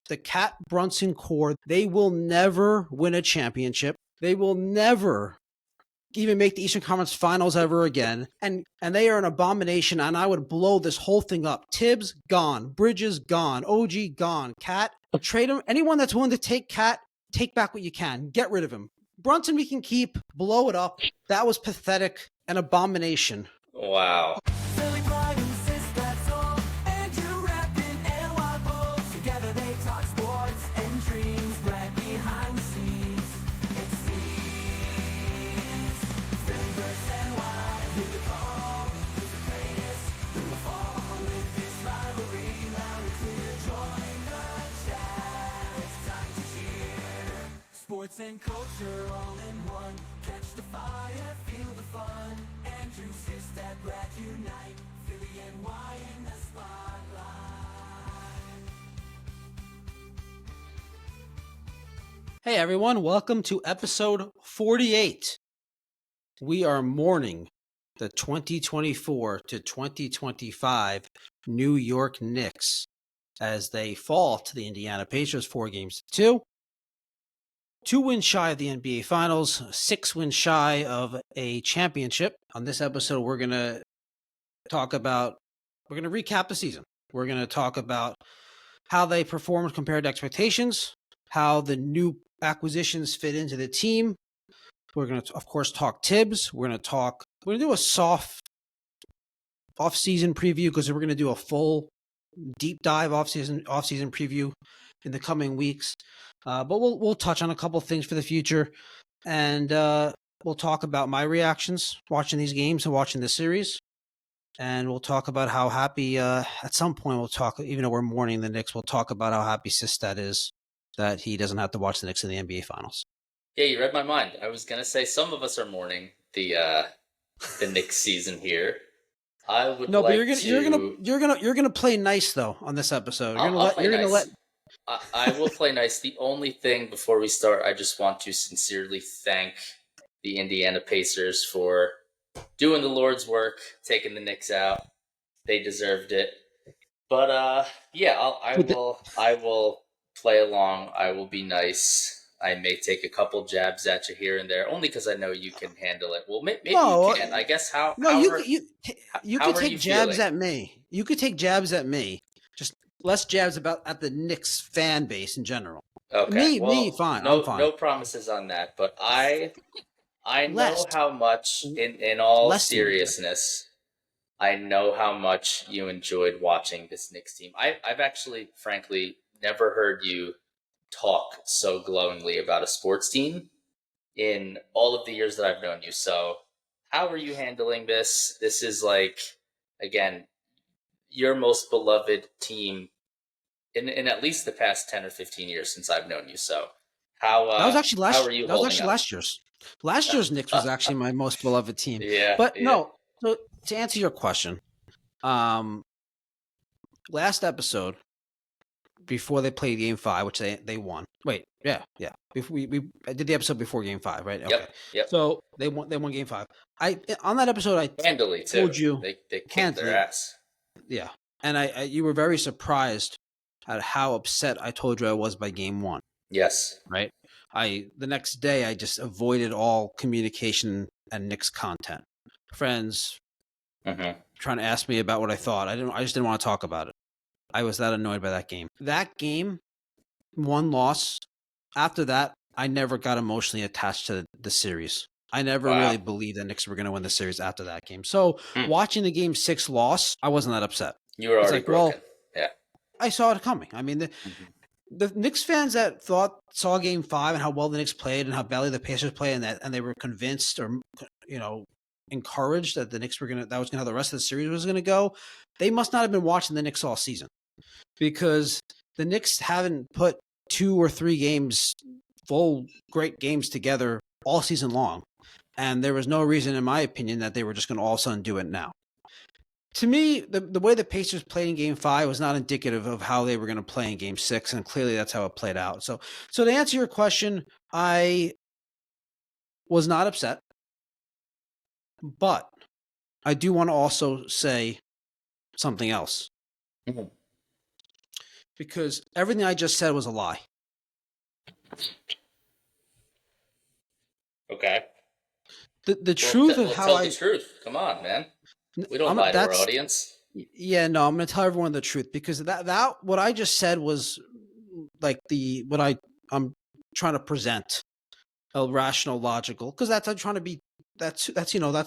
the Cat Brunson core, they will never win a championship. They will never even make the Eastern Conference Finals ever again. And they are an abomination, and I would blow this whole thing up. Tibbs, gone. Bridges, gone. OG, gone. Cat, trade him. Anyone that's willing to take Cat, take back what you can. Get rid of him. Brunson we can keep. Blow it up. That was pathetic. An abomination. Wow. Sports and culture all in one. Catch the fire, feel the fun. Andrew, Sistat, Brad unite. Philly and Y in the spotlight. Hey everyone, welcome to episode 48. We are mourning the 2024 to 2025 New York Knicks as they fall to the Indiana Pacers 4-2. 2 wins shy of the NBA Finals, 6 wins shy of a championship. On this episode, we're going to recap the season. We're going to talk about how they performed compared to expectations, how the new acquisitions fit into the team. We're going to, of course, talk Tibbs. We're going to do a soft off-season preview because we're going to do a full deep dive off-season preview in the coming weeks. But we'll touch on a couple things for the future, and we'll talk about my reactions watching these games and watching this series, and we'll talk about how happy. At some point, we'll talk. Even though we're mourning the Knicks, we'll talk about how happy Sistat is that he doesn't have to watch the Knicks in the NBA Finals. Yeah, you read my mind. I was gonna say some of us are mourning the Knicks season here. I would no, like but you're gonna play nice though on this episode. I'll play nice. I will play nice. The only thing before we start, I just want to sincerely thank the Indiana Pacers for doing the Lord's work, taking the Knicks out. They deserved it. But I will play along. I will be nice. I may take a couple jabs at you here and there, only because I know you can handle it. Well, maybe you can. I guess you could take jabs at me. You could take jabs at me. Just less jabs at the Knicks fan base in general. Okay, me, fine. No, I'm fine. No promises on that, but I know how much, in all seriousness, I know how much you enjoyed watching this Knicks team. I've actually, frankly, never heard you talk so glowingly about a sports team in all of the years that I've known you. So how are you handling this? This is again, your most beloved team in at least the past 10 or 15 years since I've known you. So how are you holding up? Last year's. Last year's Knicks was actually my most beloved team. Yeah. But no, so to answer your question, last episode, before they played Game 5, which they won. Wait, yeah. I did the episode before Game 5, right? Okay. Yep. So they won Game 5. On that episode, I handily told too. you they kicked their ass. Yeah, and you were very surprised at how upset I told you I was by Game 1. Yes. Right. The next day I just avoided all communication and Knicks content. Friends trying to ask me about what I thought. I just didn't want to talk about it. I was that annoyed by that game. That game, one loss. After that, I never got emotionally attached to the series. I never really believed that Knicks were going to win the series after that game. So watching the Game 6 loss, I wasn't that upset. You were already broken. Yeah. I saw it coming. I mean, the Knicks fans that saw Game 5 and how well the Knicks played and how badly the Pacers played and they were convinced or encouraged that the Knicks were that was how the rest of the series was going to go, they must not have been watching the Knicks all season, because the Knicks haven't put 2 or 3 games, full great games together all season long, and there was no reason, in my opinion, that they were just going to all of a sudden do it now. To me, the way the Pacers played in Game 5 was not indicative of how they were going to play in Game 6, and clearly that's how it played out. So to answer your question, I was not upset, but I do want to also say something else. because everything I just said was a lie. Okay. The truth of how tell I the truth. Come on, man. We don't lie to our audience. Yeah, no, I'm going to tell everyone the truth, because that what I just said was like I'm trying to present a rational, logical, because I'm trying to be that's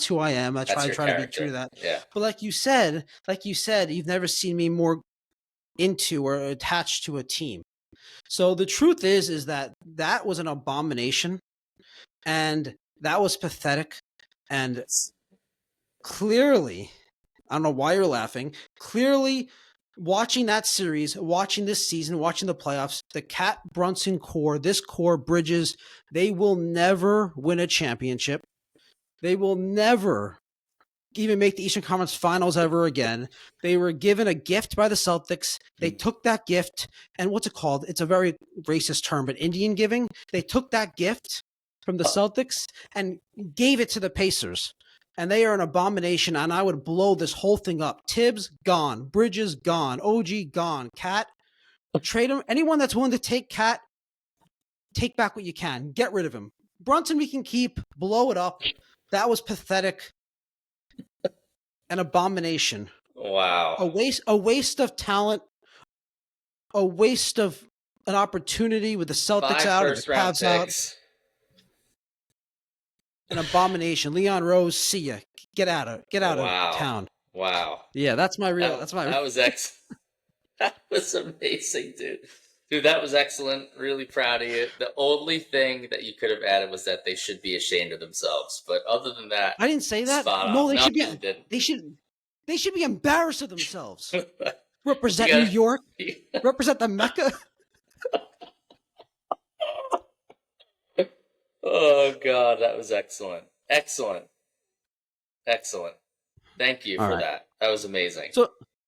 who I am. I try to be true to that. Yeah. But like you said, you've never seen me more into or attached to a team. So the truth is that was an abomination, and that was pathetic, and clearly, I don't know why you're laughing. Clearly, watching that series, watching this season, watching the playoffs, the Cat Brunson core, this core, Bridges, they will never win a championship. They will never even make the Eastern Conference Finals ever again. They were given a gift by the Celtics. They took that gift, and what's it called? It's a very racist term, but Indian giving. They took that gift from the Celtics and gave it to the Pacers. And they are an abomination, and I would blow this whole thing up. Tibbs, gone. Bridges, gone. OG, gone. Cat, trade him. Anyone that's willing to take Cat, take back what you can. Get rid of him. Brunson we can keep. Blow it up. That was pathetic. An abomination. Wow. A waste of talent. A waste of an opportunity with the Celtics out or the Cavs out. An abomination. Leon Rose, see ya. Get out of town. Wow. Yeah, that's my real. That was excellent. That was amazing, dude. Dude, that was excellent. Really proud of you. The only thing that you could have added was that they should be ashamed of themselves. But other than that, I didn't say that. No, they should be. They should be embarrassed of themselves. Represent New York. Represent the Mecca. Oh God, that was excellent. Excellent. Thank you for that. That was amazing.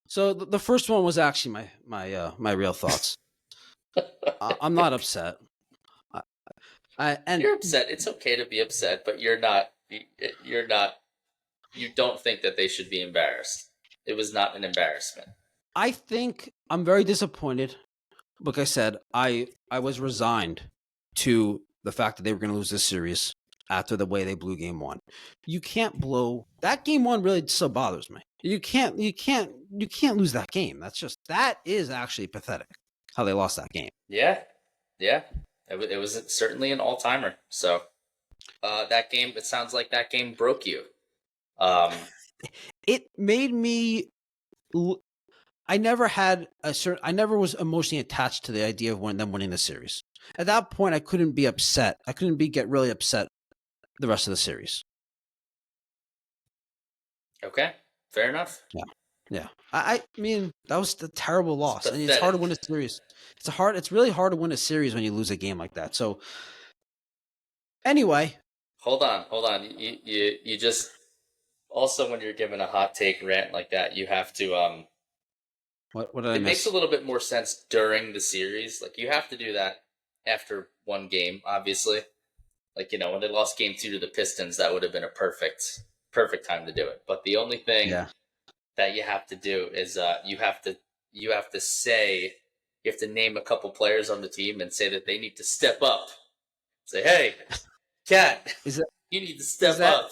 So the first one was actually my real thoughts. I'm not upset. And you're upset. It's okay to be upset, but you're not. You don't think that they should be embarrassed. It was not an embarrassment. I think I'm very disappointed. Like I said, I was resigned to the fact that they were going to lose this series after the way they blew game one. You can't blow that game one. Really still bothers me. You can't lose that game. That is actually pathetic how they lost that game. Yeah. It was certainly an all-timer. So that game, it sounds like that game broke you. It made me. I never was emotionally attached to the idea of them winning the series. At that point, I couldn't be upset. I couldn't get really upset the rest of the series. Okay, fair enough. Yeah. I mean, that was a terrible loss. And it's hard to win a series. It's really hard to win a series when you lose a game like that. So, anyway. Hold on. You just also, when you're given a hot take rant like that, you have to What did I miss? It makes a little bit more sense during the series. Like, you have to do that after one game, obviously. Like, when they lost game 2 to the Pistons, that would have been a perfect time to do it. But the only thing that you have to do is you have to name a couple players on the team and say that they need to step up. Say, hey, Cat, you need to step up.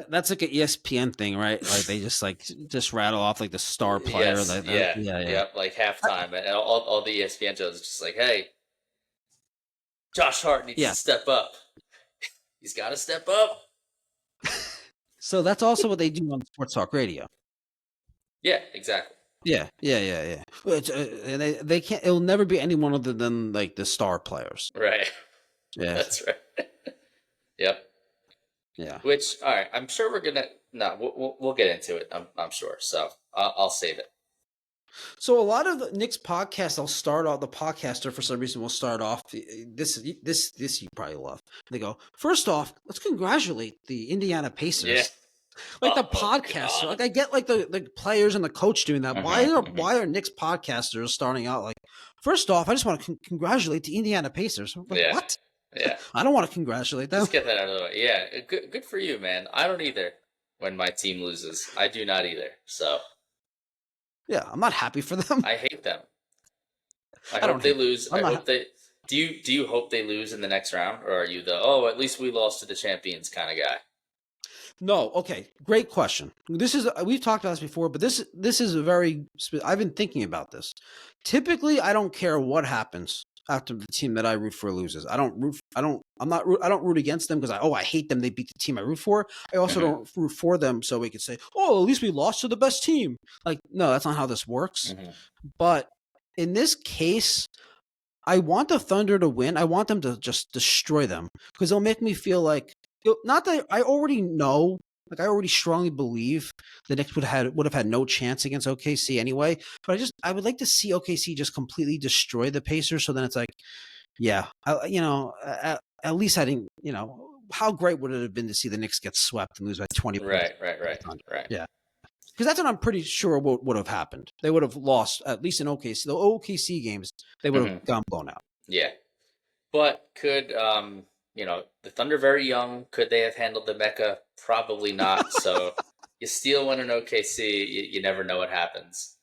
That's like an ESPN thing, right? Like they just rattle off like the star player. Yeah. Like halftime, and all the ESPN shows is just like, hey, Josh Hart needs to step up. He's got to step up. So that's also what they do on Sports Talk Radio. Yeah, exactly. Yeah. They can't. It'll never be anyone other than like the star players. Right. Yeah, that's right. Yep. Yeah. Which, all right, I'm sure we're gonna. No, we'll get into it. I'm sure. So I'll save it. So a lot of the Knicks podcasts, I'll start off. The podcaster for some reason will start off. This you probably love. They go, first off, let's congratulate the Indiana Pacers. Yeah. Like the podcaster, like I get like the players and the coach doing that. Why are Knicks podcasters starting out like? First off, I just want to congratulate the Indiana Pacers. Like, what? Yeah. I don't want to congratulate them. Let's get that out of the way. Yeah, good for you, man. I don't either when my team loses. I do not either. So. Yeah, I'm not happy for them. I hate them. I I don't hope they hate. lose. I'm I hope not. they. Do you hope they lose in the next round, or are you the at least we lost to the champions kind of guy? No. Okay. Great question. This is we've talked about this before, but this is a very. I've been thinking about this. Typically, I don't care what happens after the team that I root for loses. I don't root. I don't. I'm not. I don't root against them because I hate them. They beat the team I root for. I also Mm-hmm. don't root for them so we could say, oh, at least we lost to the best team. Like, no, that's not how this works. Mm-hmm. But in this case, I want the Thunder to win. I want them to just destroy them because they'll make me feel like not that I already know, like I already strongly believe the Knicks would have had no chance against OKC anyway. But I would like to see OKC just completely destroy the Pacers. So then it's like, yeah, at least I didn't. How great would it have been to see the Knicks get swept and lose by 20 points? Right. Yeah. Because that's what I'm pretty sure would have happened. They would have lost, at least in OKC. The OKC games, they would have gone blown out. Yeah. But could the Thunder very young? Could they have handled the Mecca? Probably not. So you steal one in OKC, you never know what happens.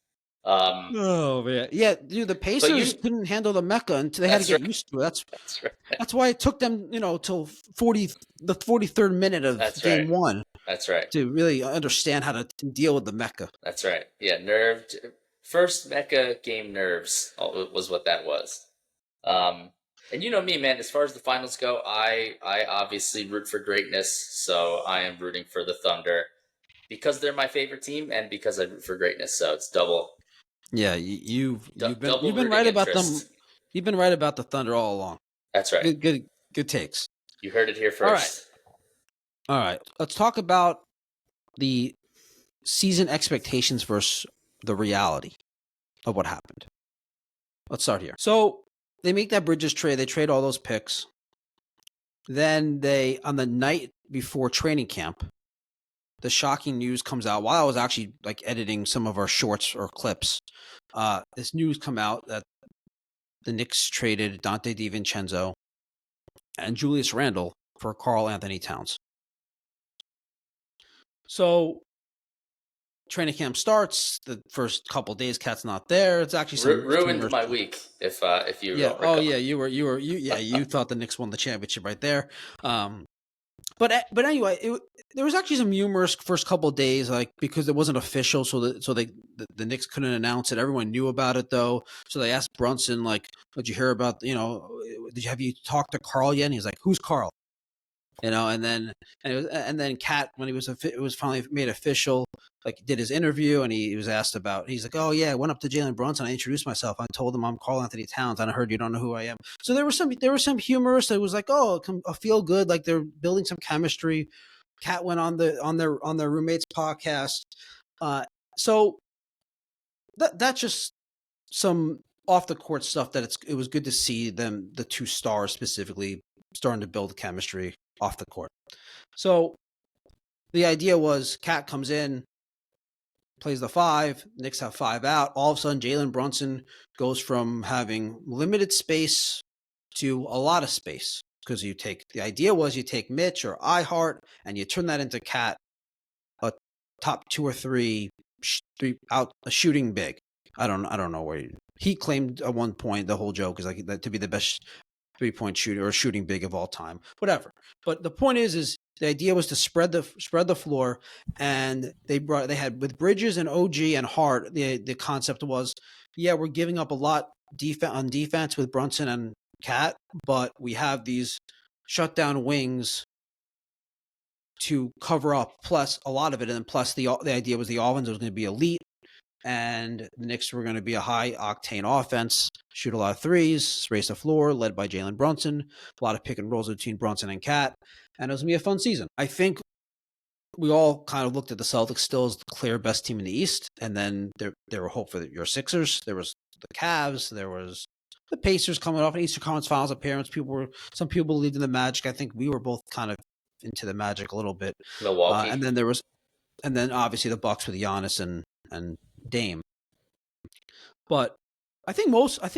Oh man, yeah, dude. The Pacers couldn't handle the Mecca until they had to get used to it. That's right. That's why it took them, till the 43rd minute of game one. That's right. To really understand how to deal with the Mecca. That's right. Yeah, first Mecca game nerves was what that was. And you know me, man, as far as the finals go, I obviously root for greatness, so I am rooting for the Thunder because they're my favorite team and because I root for greatness, so it's double. Yeah, you've been right about them. You've been right about the Thunder all along. That's right. Good takes. You heard it here first. All right. Let's talk about the season expectations versus the reality of what happened. Let's start here. So they make that Bridges trade. They trade all those picks. Then on the night before training camp, the shocking news comes out while I was actually editing some of our shorts or clips. This news come out that the Knicks traded Dante DiVincenzo and Julius Randle for Karl-Anthony Towns. So training camp starts. The first couple days, Cat's not there. It's actually ruined my week. If you you thought the Knicks won the championship right there. But anyway, there was actually some humorous first couple of days, because it wasn't official, so the Knicks couldn't announce it. Everyone knew about it though, so they asked Brunson, "Did you hear about? Have you talked to Karl yet?" And he's like, "Who's Karl?" And then Cat, when it was finally made official, did his interview, and he was asked about. He's like, "Oh yeah, I went up to Jalen Brunson. I introduced myself. I told him I'm Karl-Anthony Towns, and I heard you don't know who I am." So there was some humorous. It was like, "Oh, I feel good. Like they're building some chemistry." Cat went on their roommate's podcast. So that's just some off the court stuff that it was good to see them, the two stars specifically, starting to build chemistry off the court. So the idea was Cat comes in, plays the 5, Knicks have 5 out. All of a sudden, Jalen Brunson goes from having limited space to a lot of space, because the idea was you take Mitch or Hart and you turn that into Cat, a top 2 or 3 out a shooting big. I don't know where he claimed at one point the whole joke is that to be the best 3-point shooter or shooting big of all time, whatever. But the point is the idea was to spread the floor, and they had with Bridges and OG and Hart. The concept was, we're giving up a lot on defense with Brunson and Cat, but we have these shutdown wings to cover up, plus a lot of it, and then plus the idea was the offense was going to be elite. And the Knicks were going to be a high-octane offense, shoot a lot of threes, race the floor, led by Jalen Brunson, a lot of pick and rolls between Brunson and Cat, and it was going to be a fun season. I think we all kind of looked at the Celtics still as the clear best team in the East, and then there were hope for your Sixers. There was the Cavs. There was the Pacers coming off an Eastern Conference Finals appearance. Some people believed in the Magic. I think we were both kind of into the Magic a little bit. Milwaukee. And then obviously the Bucks with Giannis and Dame. But I think most of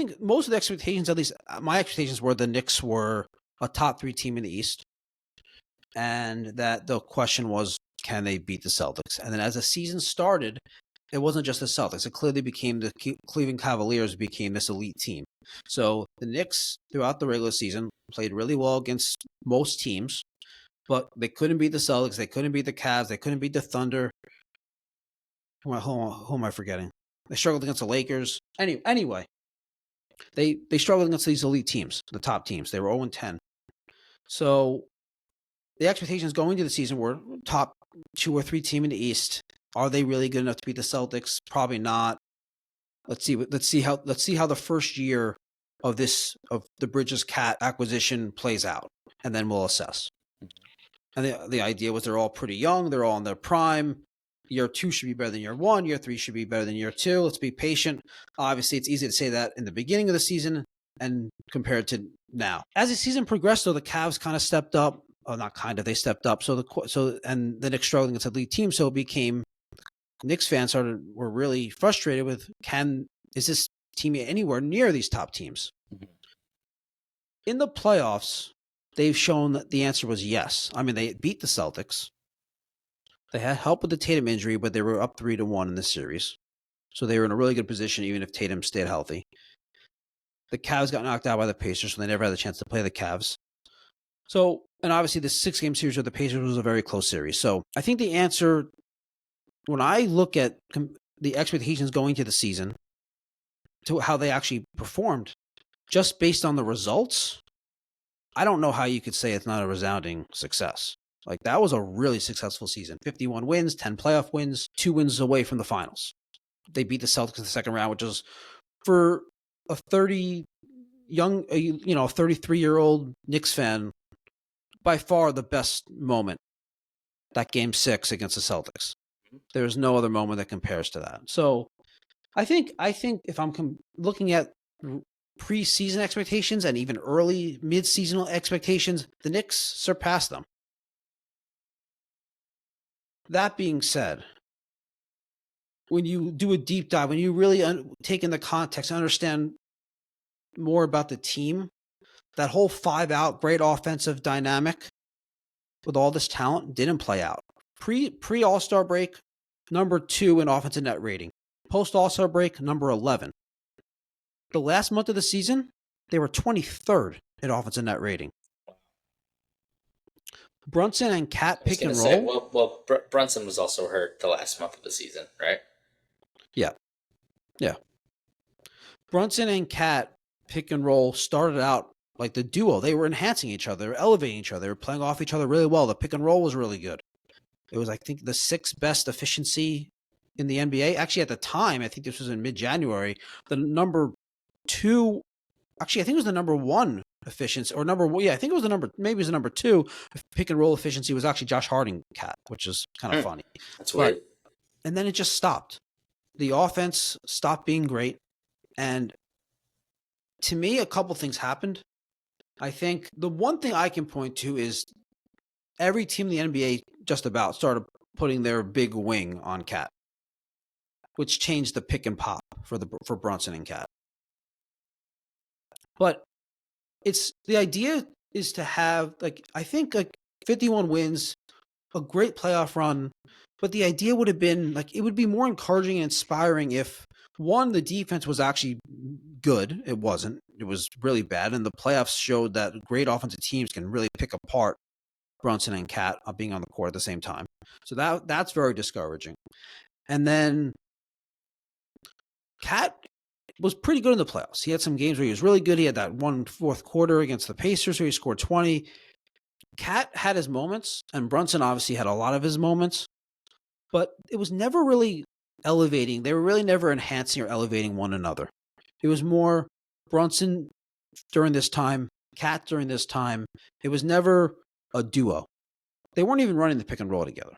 the expectations, at least my expectations, were the Knicks were a top 3 team in the East, and that the question was, can they beat the Celtics? And then as the season started, it wasn't just the Celtics. It clearly became the Cleveland Cavaliers became this elite team. So the Knicks throughout the regular season played really well against most teams, but they couldn't beat the Celtics. They couldn't beat the Cavs. They couldn't beat the Thunder. Who am I forgetting? They struggled against the Lakers. Anyway, they struggled against these elite teams, the top teams. They were 0-10. So the expectations going into the season were top 2 or 3 team in the East. Are they really good enough to beat the Celtics? Probably not. Let's see how the first year of the Bridges Cat acquisition plays out, and then we'll assess. And the idea was they're all pretty young. They're all in their prime. Year 2 should be better than year 1. Year 3 should be better than year 2. Let's be patient. Obviously, it's easy to say that in the beginning of the season and compared to now. As the season progressed, though, the Cavs kind of stepped up. Oh, not kind of. They stepped up. And the Knicks struggled against a lead team, so it became Knicks fans were really frustrated with is this team anywhere near these top teams? In the playoffs, they've shown that the answer was yes. I mean, they beat the Celtics. They had help with the Tatum injury, but they were up 3-1 in this series. So they were in a really good position, even if Tatum stayed healthy. The Cavs got knocked out by the Pacers, so they never had the chance to play the Cavs. So, and obviously the 6-game series with the Pacers was a very close series. So I think the answer, when I look at the expectations going to the season, to how they actually performed, just based on the results, I don't know how you could say it's not a resounding success. Like, that was a really successful season. 51 wins, 10 playoff wins, 2 wins away from the finals. They beat the Celtics in the second round, which was, for a 33-year-old Knicks fan, by far the best moment, that game 6 against the Celtics. There's no other moment that compares to that. So I think if I'm looking at preseason expectations and even early mid-seasonal expectations, the Knicks surpassed them. That being said, when you do a deep dive, when you really take in the context and understand more about the team, that whole 5-out great offensive dynamic with all this talent didn't play out. Pre All-Star break, number 2 in offensive net rating. Post All-Star break, number 11. The last month of the season, they were 23rd in offensive net rating. Brunson and Cat pick and roll. Brunson was also hurt the last month of the season, right? Yeah. Brunson and Cat pick and roll started out like the duo. They were enhancing each other, they were elevating each other, they were playing off each other really well. The pick and roll was really good. It was, I think, the 6th best efficiency in the NBA. Actually, at the time, I think this was in mid-January, the number 2, actually, I think it was the number 1 efficiency, or I think it was maybe it was the number 2 pick and roll efficiency was actually Josh Harding Cat, which is kind of funny. That's weird. And then it just stopped. The offense stopped being great. And to me, a couple things happened. I think the one thing I can point to is every team in the NBA just about started putting their big wing on Cat, which changed the pick and pop for Brunson and Cat. But the idea is to have, I think 51 wins, a great playoff run, but the idea would have been, it would be more encouraging and inspiring if, one, the defense was actually good. It wasn't. It was really bad, and the playoffs showed that great offensive teams can really pick apart Brunson and Cat being on the court at the same time. So that's very discouraging. And then Cat was pretty good in the playoffs. He had some games where he was really good. He had that one fourth quarter against the Pacers where he scored 20. Cat had his moments, and Brunson obviously had a lot of his moments, but it was never really elevating. They were really never enhancing or elevating one another. It was more Brunson during this time, Cat during this time. It was never a duo. They weren't even running the pick and roll together.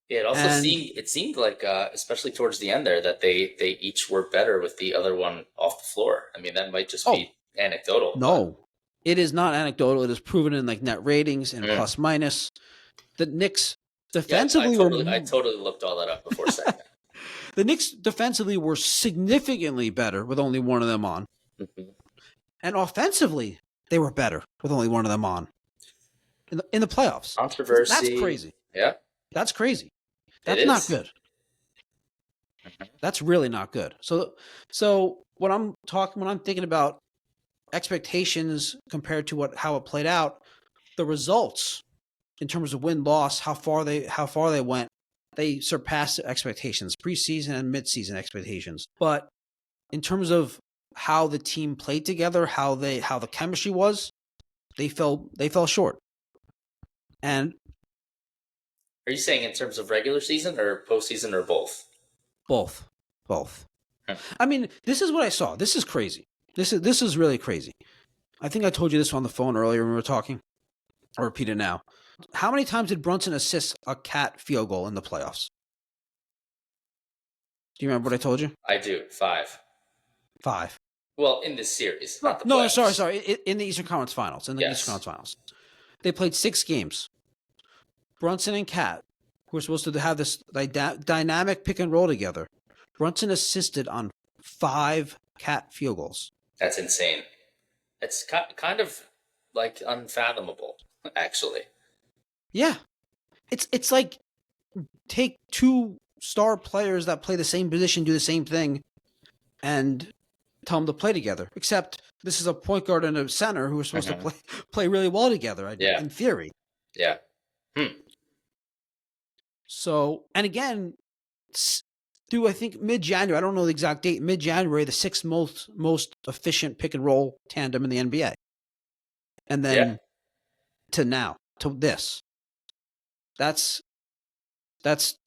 Yeah, it seemed like, especially towards the end there, that they each were better with the other one off the floor. I mean, that might just be anecdotal. No, it is not anecdotal. It is proven in net ratings and plus minus. The Knicks defensively I totally looked all that up before saying that. The Knicks defensively were significantly better with only one of them on. Mm-hmm. And offensively, they were better with only one of them on. In the playoffs. Controversy. That's crazy. Yeah. That's crazy. That's not good. That's really not good. So when I'm thinking about expectations compared to how it played out, the results in terms of win-loss, how far they went, they surpassed expectations, preseason and midseason expectations. But in terms of how the team played together, how the chemistry was, they fell short. And are you saying in terms of regular season or postseason or both? Both. I mean, this is what I saw. This is crazy. This is really crazy. I think I told you this on the phone earlier when we were talking. I'll repeat it now. How many times did Brunson assist a Cat field goal in the playoffs? Do you remember what I told you? I do. 5. Well, in this series, not the playoffs. No, sorry. In the Eastern Conference Finals. They played 6 games. Brunson and Cat, who were supposed to have this dynamic pick and roll together, Brunson assisted on 5 Cat field goals. That's insane. It's kind of like unfathomable, actually. Yeah. It's like take 2 star players that play the same position, do the same thing, and tell them to play together. Except this is a point guard and a center who are supposed to play really well together, in theory. Yeah. So, and again, through I think mid-January, I don't know the exact date, mid-January, the 6th most efficient pick and roll tandem in the NBA. And then to now, to this. That's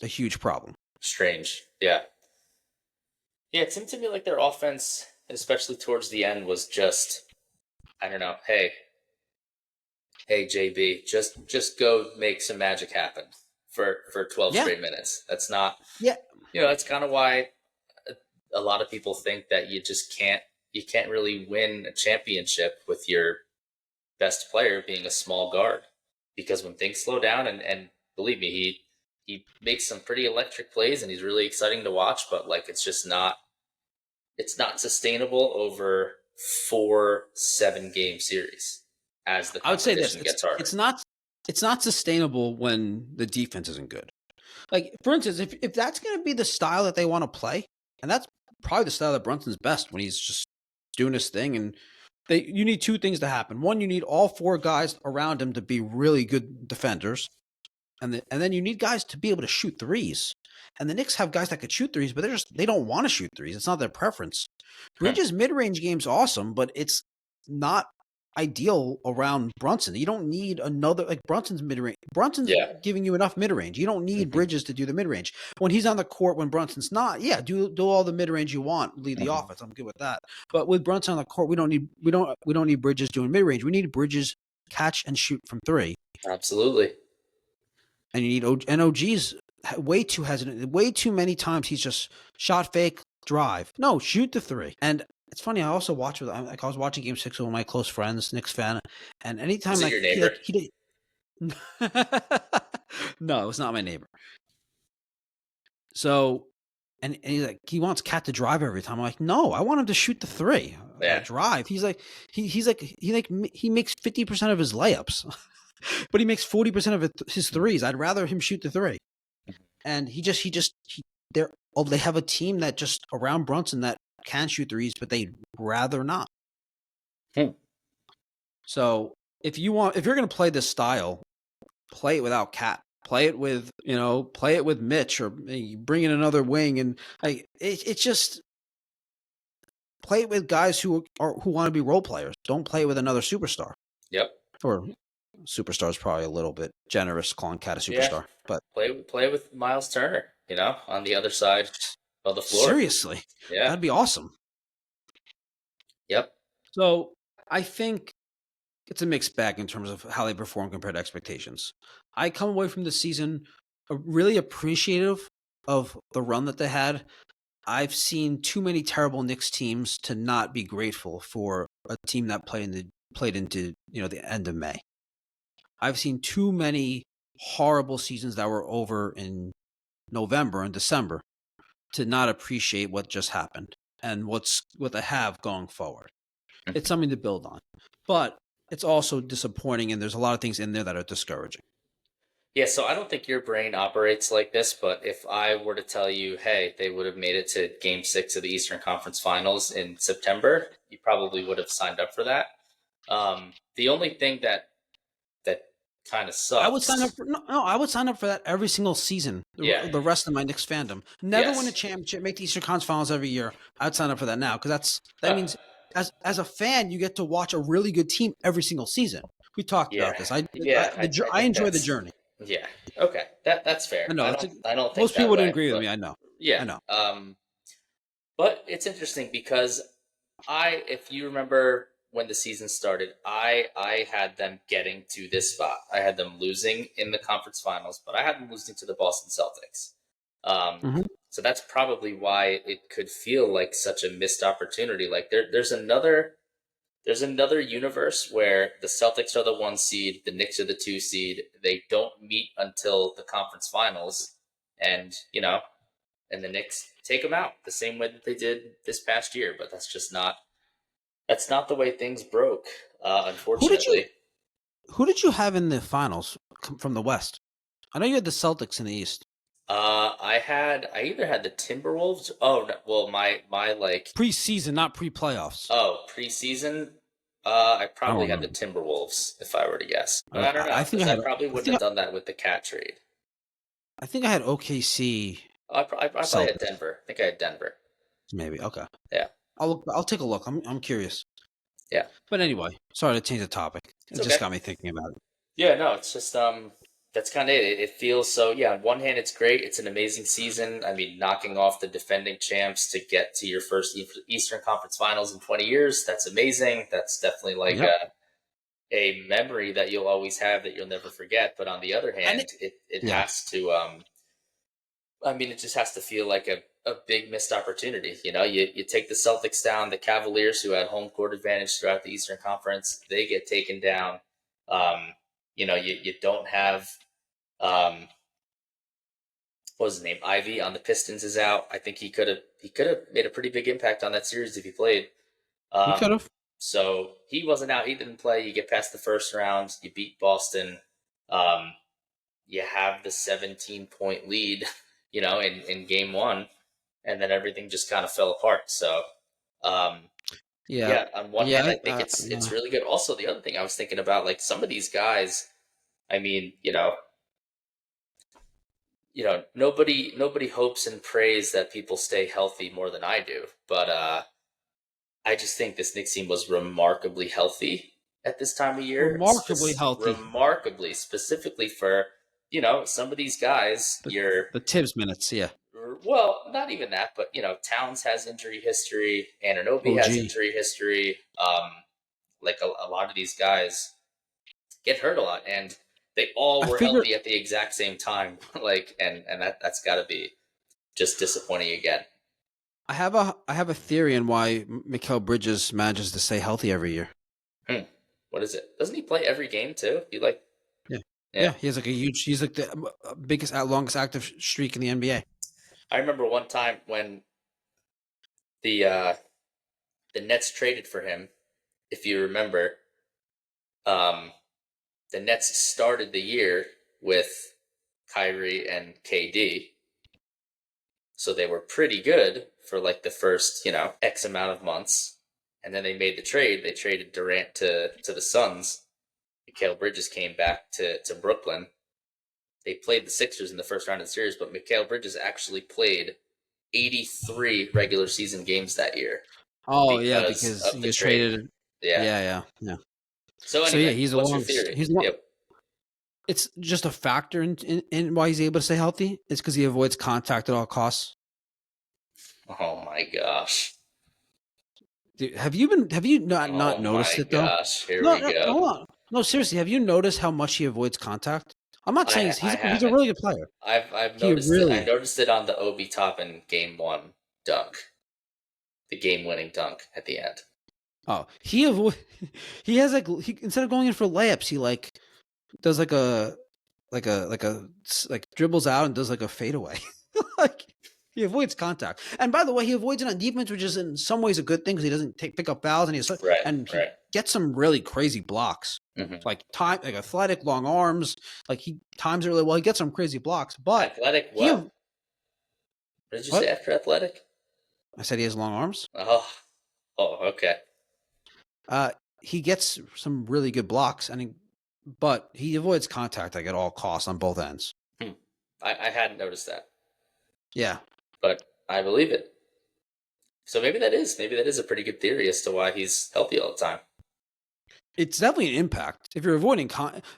a huge problem. Strange. Yeah. Yeah, it seemed to me like their offense, especially towards the end, was just, I don't know, hey JB, just go make some magic happen for 12 straight minutes. That's not, that's kind of why a lot of people think that you can't really win a championship with your best player being a small guard, because when things slow down, and believe me, he makes some pretty electric plays and he's really exciting to watch, but like it's not sustainable over 4 7-game series as the competition gets harder. It's not sustainable when the defense isn't good. Like, for instance, if that's going to be the style that they want to play, and that's probably the style that Brunson's best when he's just doing his thing, and you need 2 things to happen. One, you need all 4 guys around him to be really good defenders, and then you need guys to be able to shoot threes. And the Knicks have guys that could shoot threes, but they don't want to shoot threes. It's not their preference. Bridges' mid-range game's awesome, but it's not ideal around Brunson. You don't need another, like, Brunson's mid-range. Brunson's giving you enough mid-range. You don't need Bridges to do the mid-range. When he's on the court, when Brunson's not, do all the mid-range you want, lead the offense. I'm good with that. But with Brunson on the court, we don't need Bridges doing mid-range. We need Bridges catch and shoot from 3. Absolutely. And you need OG's way too hesitant. Way too many times he's just shot fake, drive. No, shoot the 3. And it's funny. I also watch I was watching Game 6 with one of my close friends, Knicks fan, and anytime Was it your neighbor? No, it's not my neighbor. So, and he's like, he wants Cat to drive every time. I'm like, no, I want him to shoot the 3. Drive. He's like, he makes 50% of his layups, but he makes 40% of his threes. I'd rather him shoot the 3. And they have a team that just around Brunson that can shoot threes, but they'd rather not. So if you're going to play this style, play it without Cat. Play it with Mitch, or bring in another wing, and it's just play it with guys who want to be role players. Don't play it with another superstar. Yep. Or superstar is probably a little bit generous, calling Cat a superstar. But play with Miles Turner, on the other side of the floor. Seriously. Yeah. That'd be awesome. Yep. So I think it's a mixed bag in terms of how they perform compared to expectations. I come away from the season really appreciative of the run that they had. I've seen too many terrible Knicks teams to not be grateful for a team that played into the end of May. I've seen too many horrible seasons that were over in November and December to not appreciate what just happened and what they have going forward. It's something to build on, but it's also disappointing, and there's a lot of things in there that are discouraging. Yeah, so I don't think your brain operates like this, but if I were to tell you, hey, they would have made it to Game 6 of the Eastern Conference Finals in September, you probably would have signed up for that. The only thing that kind of I would sign up sucks. for I would sign up for that every single season. Yeah, The rest of my Knicks fandom. Never win a yes. championship, make the Eastern Conference Finals every year. I'd sign up for that now because that means as a fan you get to watch a really good team every single season. We talked Yeah, about this. yeah. I I think enjoy the that's journey. yeah. Okay, that's fair. I know I don't think most people that wouldn't way, agree with but me. I know. yeah. I know. But it's interesting because if you remember when the season started, I had them getting to this spot. I had them losing in the conference finals, but I had them losing to the Boston Celtics. Mhm. So that's probably why it could feel like such a missed opportunity. Like there's another universe where the Celtics are the 1 seed, the Knicks are the 2 seed. They don't meet until the conference finals, and and the Knicks take them out the same way that they did this past year. But that's not the way things broke, Who did you unfortunately. have in the finals from the West? I know you had the Celtics in the East. I either had the Timberwolves. Oh no, well, my like Preseason, not pre-playoffs. preseason. I I don't probably had the remember. Timberwolves if I were to guess, but I don't I know think I because I had. probably I wouldn't think have done that with the cat trade. I had OKC I probably had Celtics. Denver. I think I had Denver. Maybe. Okay. Yeah, I'll take a look. I'm curious. yeah, But anyway, sorry to change the topic. it's It just okay. got me thinking about it. Yeah, no, it's just that's kind of it. It feels so. Yeah, on one hand, it's great. It's an amazing season. I mean, knocking off the defending champs to get to your first Eastern Conference Finals in 20 years. That's amazing. That's definitely like Yep. a memory that you'll always have that you'll never forget. But on the other And hand, it yeah, has to. I mean, it just has to feel like a big missed opportunity. You take the Celtics down, the Cavaliers, who had home court advantage throughout the Eastern Conference, they get taken down. You don't have um, what was his name? Ivy on the Pistons is out. I think he could have made a pretty big impact on that series if he played. he could Um, have. so he wasn't out. He didn't play. You get past the first round. You beat Boston. Um, you have the 17-point lead, in game 1, and then everything just kind of fell apart. So, um, Yeah. yeah, on one Yeah. hand, I think it's really good. Also, the other thing I was thinking about, like some of these guys, I mean, nobody hopes and prays that people stay healthy more than I do, but I just think this Knicks team was remarkably healthy at this time of year, Remarkably healthy. remarkably specifically for some of these guys. The Tibbs minutes. Yeah. Well, not even that, but Towns has injury history, Anunoby has OG. injury history. Like a lot of these guys get hurt a lot, and they all I were figure healthy at the exact same time. Like, and that's got to be just disappointing again. I have a theory on why Mikal Bridges manages to stay healthy every year. What is it? Doesn't he play every game too? He like Yeah. yeah. Yeah. He's like the biggest, longest active streak in the NBA. I remember one time when the the Nets traded for him. If you remember, um, the Nets started the year with Kyrie and KD, so they were pretty good for like the first X amount of months, and then they made the trade. They traded Durant to the Suns. Mikal Bridges came back to Brooklyn. They played the Sixers in the first round of the series, but Mikal Bridges actually played 83 regular season games that year Oh yeah, because because of he the gets trade. traded. Yeah. Yeah. So So yeah, anyway, what's your theory? Yep. It's just a factor in why he's able to stay healthy. It's because he avoids contact at all costs. Oh my gosh. Dude, have you not Oh noticed my it though? gosh. Here No, we no, go. hold on. No, seriously, have you noticed how much he avoids contact? I'm not saying I he's a haven't. really good player. I've He noticed it. I really. noticed it on the Obi Toppin game 1 dunk, the game winning dunk at the end. Oh, he has instead of going in for layups, he does like dribbles out and does like a fadeaway. like He avoids contact. And by the way, he avoids it on defense, which is in some ways a good thing because he doesn't pick up fouls and he gets some really crazy blocks. Like athletic, long arms. Like he times it really well. He gets some crazy blocks. But athletic what? What did you say after athletic? I said he has long arms. Oh, okay. He gets some really good blocks, but he avoids contact like at all costs on both ends. I hadn't noticed that. Yeah, but I believe it. So maybe that is a pretty good theory as to why he's healthy all the time. It's definitely an impact. If you're avoiding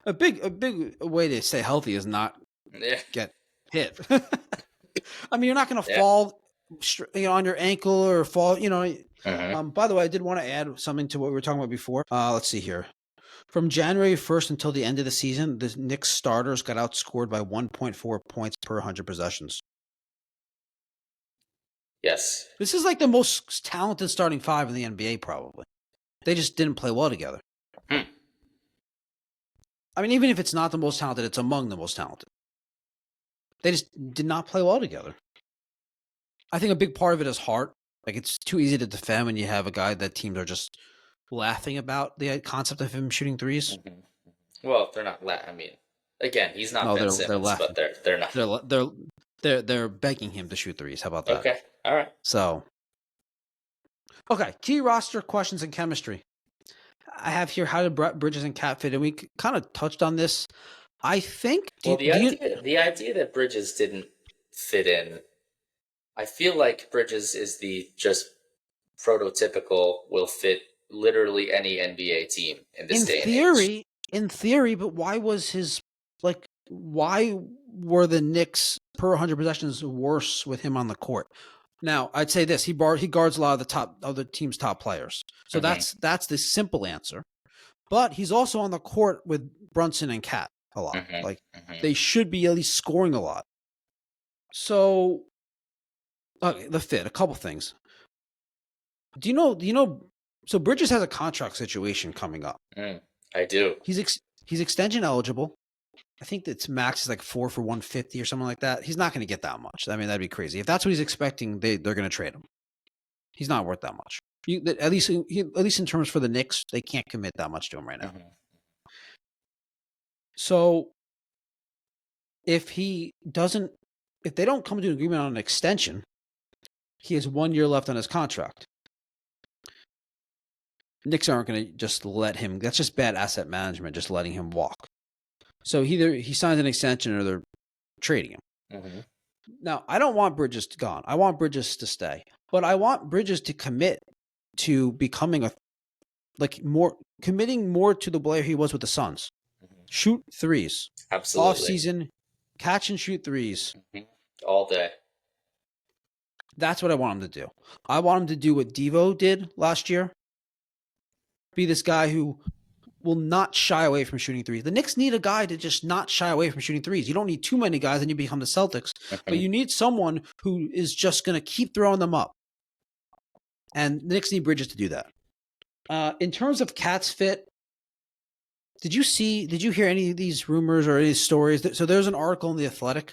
a big way to stay healthy is not get hit. I mean, you're not going to fall, on your ankle or fall. By the way, I did want to add something to what we were talking about before. Let's see here. From January 1st until the end of the season, the Knicks starters got outscored by 1.4 points per 100 possessions. Yes. This is like the most talented starting five in the NBA, probably. They just didn't play well together. I mean, even if it's not the most talented, it's among the most talented. They just did not play well together. I think a big part of it is Hart. Like, it's too easy to defend when you have a guy that teams are just laughing about the concept of him shooting threes. Well, they're not I mean, again, he's not Ben Simmons, but they're not. They're begging him to shoot threes. How about that? Okay, all right. So, okay, key roster questions and chemistry. I have here, how did Bridges and Cat fit in? We kind of touched on this. I think... the idea that Bridges didn't fit in, I feel like Bridges is the just prototypical will fit literally any NBA team in this day and age. In theory, but why were the Knicks per 100 possessions worse with him on the court? Now, I'd say this: he guards a lot of the team's top players, so that's the simple answer. But he's also on the court with Brunson and Cat a lot. They should be at least scoring a lot. So, the fit, a couple things. Do you know? So Bridges has a contract situation coming up. I do. He's extension eligible. I think that's max is like 4 for 150 or something like that. He's not going to get that much. I mean, that'd be crazy. If that's what he's expecting, they're going to trade him. He's not worth that much. At least in terms for the Knicks, they can't commit that much to him right now. So if they don't come to an agreement on an extension, he has 1 year left on his contract. Knicks aren't going to just let him. That's just bad asset management, just letting him walk. So either he signs an extension or they're trading him. Now, I don't want Bridges gone. I want Bridges to stay. But I want Bridges to commit to becoming committing more to the player he was with the Suns. Shoot threes. Absolutely. Off-season, catch and shoot threes. All day. That's what I want him to do. I want him to do what Devo did last year. Be this guy who will not shy away from shooting threes. The Knicks need a guy to just not shy away from shooting threes. You don't need too many guys and you become the Celtics. But you need someone who is just going to keep throwing them up. And the Knicks need Bridges to do that. In terms of Cat's fit, did you hear any of these rumors or any stories? So there's an article in The Athletic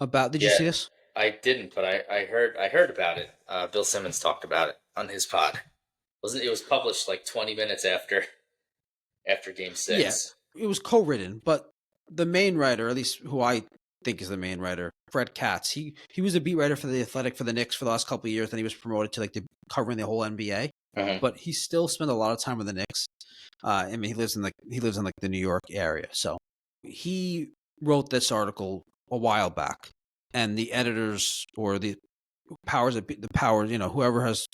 about, did you see this? I didn't, but I heard about it. Bill Simmons talked about it on his pod. It was published like 20 minutes after Game 6. Yeah, it was co-written, but the main writer, at least who I think is the main writer, Fred Katz, he was a beat writer for The Athletic for the Knicks for the last couple of years, and he was promoted to covering the whole NBA. But he still spent a lot of time with the Knicks. I mean, he lives in the New York area, so he wrote this article a while back, and the editors or the powers, whoever has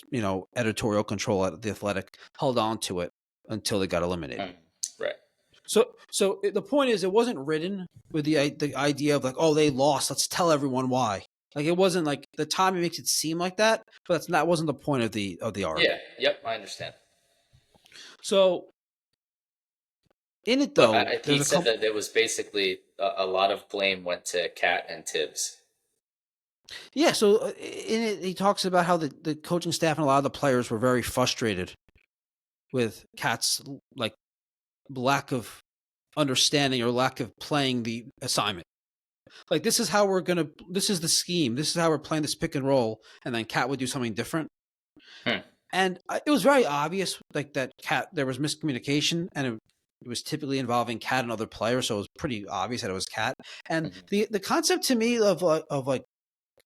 editorial control at The Athletic held on to it until they got eliminated. Right. So the point is, it wasn't written with the idea of they lost, let's tell everyone why. Like, it wasn't like the time it makes it seem like that, but that wasn't the point of the article. Yeah. Yep. I understand. So in it though, he said that there was basically a lot of blame went to Cat and Tibbs. Yeah, so in it, he talks about how the coaching staff and a lot of the players were very frustrated with Cat's lack of understanding or lack of playing the assignment. Like, this is the scheme. This is how we're playing this pick and roll. And then Cat would do something different. And it was very obvious, like, that there was miscommunication, and it was typically involving Cat and other players. So it was pretty obvious that it was Cat. And the concept to me of like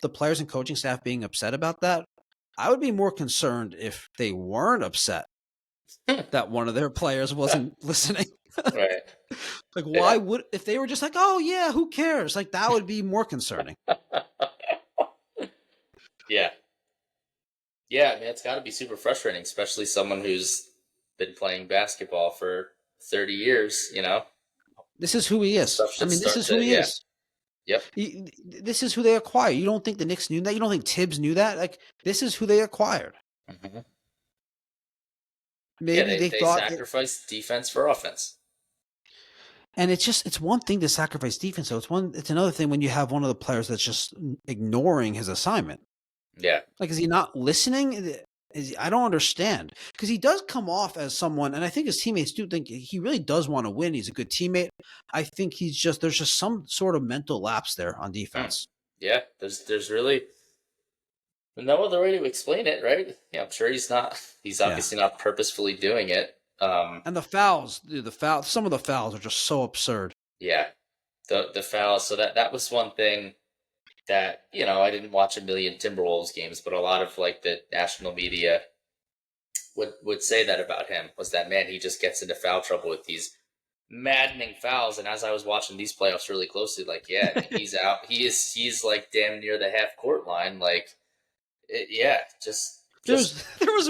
the players and coaching staff being upset about that, I would be more concerned if they weren't upset that one of their players wasn't listening. Right. Like, why would, if they were just like, oh yeah, who cares? Like, that would be more concerning. Yeah. Yeah, man, it's got to be super frustrating, especially someone who's been playing basketball for 30 years, you know? This is who he is. I mean, this is who he is. Yep. This is who they acquired. You don't think the Knicks knew that? You don't think Tibbs knew that? Like, this is who they acquired. Mm-hmm. Maybe they thought sacrificed defense for offense. And it's one thing to sacrifice defense, though. It's another thing when you have one of the players that's just ignoring his assignment. Yeah. Like, is he not listening? I don't understand, because he does come off as someone, and I think his teammates do think he really does want to win. He's a good teammate. I think there's just some sort of mental lapse there on defense. Yeah, there's really no other way to explain it, right? Yeah, I'm sure he's obviously not purposefully doing it. And the fouls, some of the fouls are just so absurd. Yeah, the fouls. So that was one thing that, you know, I didn't watch a million Timberwolves games, but a lot of, like, the national media would say that about him, was that, man, he just gets into foul trouble with these maddening fouls. And as I was watching these playoffs really closely, like, yeah, he's out. He's like damn near the half court line. Like, there was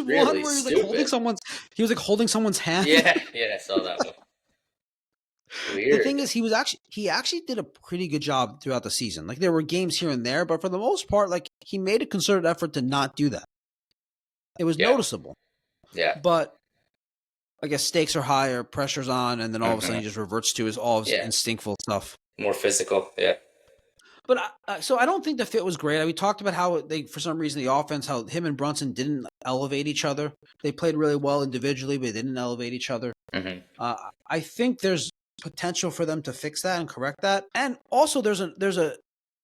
really one where he was like holding someone's hand. Yeah, I saw that one. Weird. The thing is, he actually did a pretty good job throughout the season. Like, there were games here and there, but for the most part, like, he made a concerted effort to not do that. It was noticeable. Yeah. But I guess stakes are higher, pressure's on, and then all of a sudden he just reverts to his instinctful stuff. More physical, yeah. But so I don't think the fit was great. We talked about how for some reason, the offense, how him and Brunson didn't elevate each other. They played really well individually, but they didn't elevate each other. Mm-hmm. I think there's potential for them to fix that and correct that. And also there's an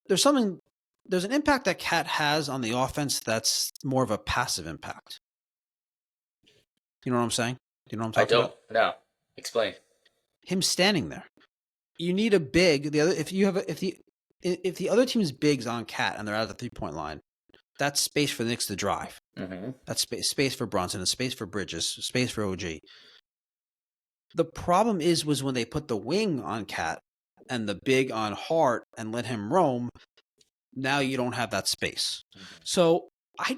impact that Cat has on the offense that's more of a passive impact. You know what I'm saying? You know what I'm talking about? No. Explain. Him standing there. You need a big. If the other team's bigs on Cat and they're at the 3-point line, that's space for the Knicks to drive. Mm-hmm. That's space for Brunson, and space for Bridges, space for OG. The problem was when they put the wing on Cat and the big on Hart and let him roam, now you don't have that space. Mm-hmm. So I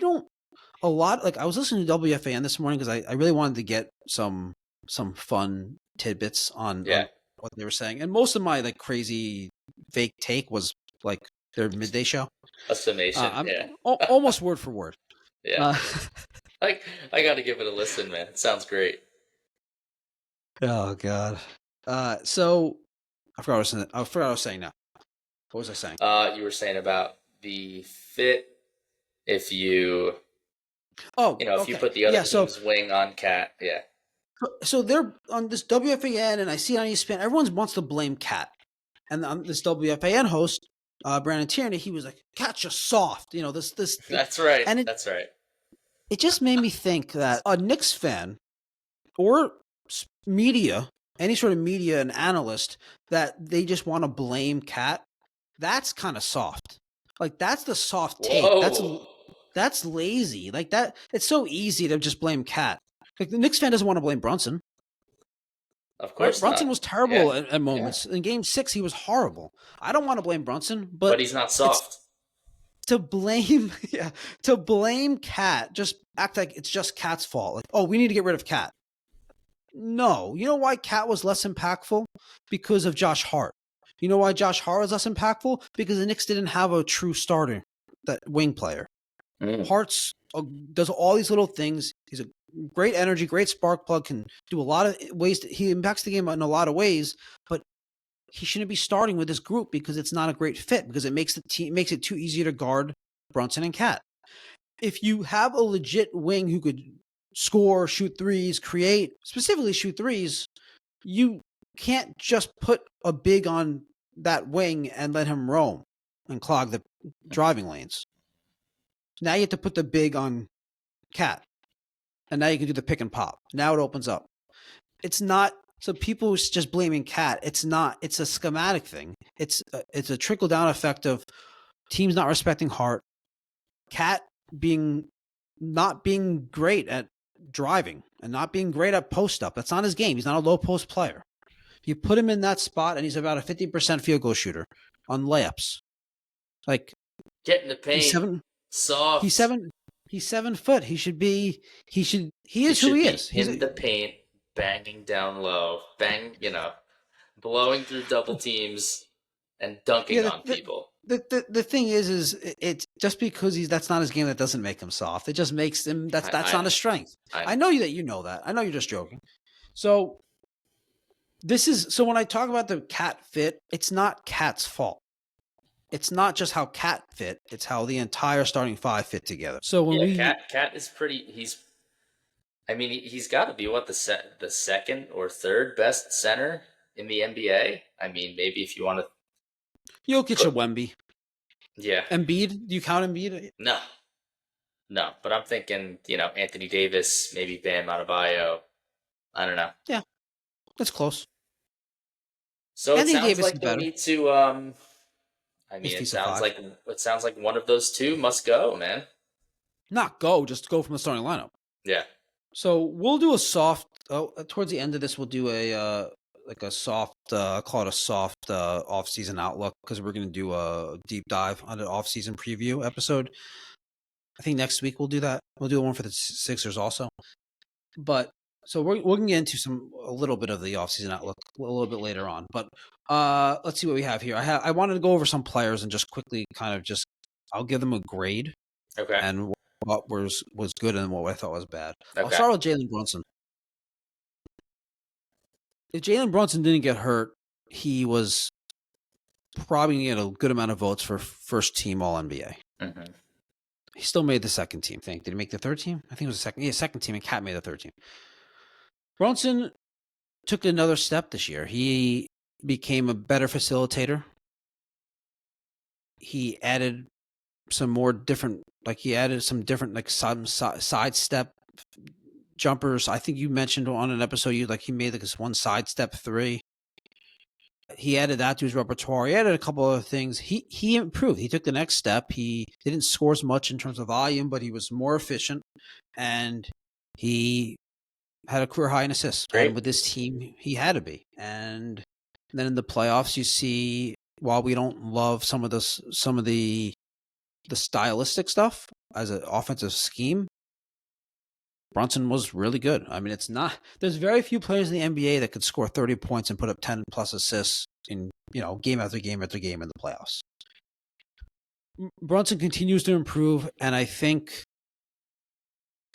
was listening to WFAN this morning because I really wanted to get some fun tidbits on what they were saying. And most of my, like, crazy fake take was like their midday show. A summation, almost word for word. Yeah. I got to give it a listen, man. It sounds great. Oh God. So I forgot what I was saying now. What was I saying? You were saying about the fit if you you put the other team's wing on Cat. Yeah. So they're on this WFAN, and I see it on ESPN. Everyone wants to blame Cat. And this WFAN host, Brandon Tierney, he was like, "Cat's just soft." You know, this. That's right. And that's right. It just made me think that a Knicks fan or media, any sort of media and analyst, that they just want to blame Cat, that's kind of soft. Like, that's the soft take. Whoa. That's lazy. Like, that. It's so easy to just blame Cat. Like, the Knicks fan doesn't want to blame Brunson. Of course, Brunson was terrible at moments. In Game 6, he was horrible. I don't want to blame Brunson, but he's not soft. To blame Cat, just act like it's just Cat's fault. Like, oh, we need to get rid of Cat. No, you know why Cat was less impactful? Because of Josh Hart. You know why Josh Hart was less impactful? Because the Knicks didn't have a true starter, that wing player. Hart's does all these little things. He's a great energy, great spark plug, can do a lot of ways. He impacts the game in a lot of ways, but he shouldn't be starting with this group because it's not a great fit, because it makes it too easy to guard Brunson and Cat. If you have a legit wing who could score, shoot threes, specifically shoot threes, you can't just put a big on that wing and let him roam and clog the driving lanes. Now you have to put the big on Cat. And now you can do the pick and pop. Now it opens up. It's not so people just blaming Cat. It's not. It's a schematic thing. It's a trickle down effect of teams not respecting Hart, Cat not being great at driving and not being great at post up. That's not his game. He's not a low post player. You put him in that spot, and he's about a 50% field goal shooter on layups. Like get in the paint. Soft. He's 7 foot. He should be. He is who he is. He's in the paint, banging down low, blowing through double teams and dunking on people. The thing is it's just because that's not his game, that doesn't make him soft. It just makes him that's not a strength. I know that you know that. I know you're just joking. So when I talk about the Cat fit, it's not Cat's fault. It's not just how Cat fit; it's how the entire starting five fit together. So when Cat is pretty. He's got to be the second or third best center in the NBA. I mean, maybe if you want to. Jokic or Wemby. Yeah. Embiid? Do you count Embiid? No. But I'm thinking, Anthony Davis, maybe Bam Adebayo. I don't know. Yeah, that's close. So Anthony Davis like they need to. It sounds like one of those two must go, man. Not go, just go from the starting lineup. Yeah. So we'll do a soft. Towards the end of this, we'll do a soft. Call it a soft off-season outlook, because we're going to do a deep dive on an off-season preview episode. I think next week we'll do that. We'll do one for the Sixers also. But so we're going to get into a little bit of the off-season outlook a little bit later on. But let's see what we have here. I wanted to go over some players and just quickly I'll give them a grade. Okay. And what was good and what I thought was bad. Okay. I'll start with Jalen Brunson. If Jalen Brunson didn't get hurt, he was probably going to get a good amount of votes for first team All-NBA. Mm-hmm. He still made the second team, I think. Did he make the third team? I think it was the second. Yeah, second team, and Cat made the third team. Brunson took another step this year. He became a better facilitator. He added some more different, some sidestep jumpers. I think you mentioned on an episode he made this one sidestep three. He added that to his repertoire. He added a couple other things. He improved. He took the next step. He didn't score as much in terms of volume, but he was more efficient, and he had a career high in assists. Great. And with this team, he had to be. And then in the playoffs, you see, while we don't love some of the stylistic stuff as an offensive scheme, Brunson was really good. I mean, there's very few players in the NBA that could score 30 points and put up 10 plus assists in, game after game after game in the playoffs. Brunson continues to improve, and I think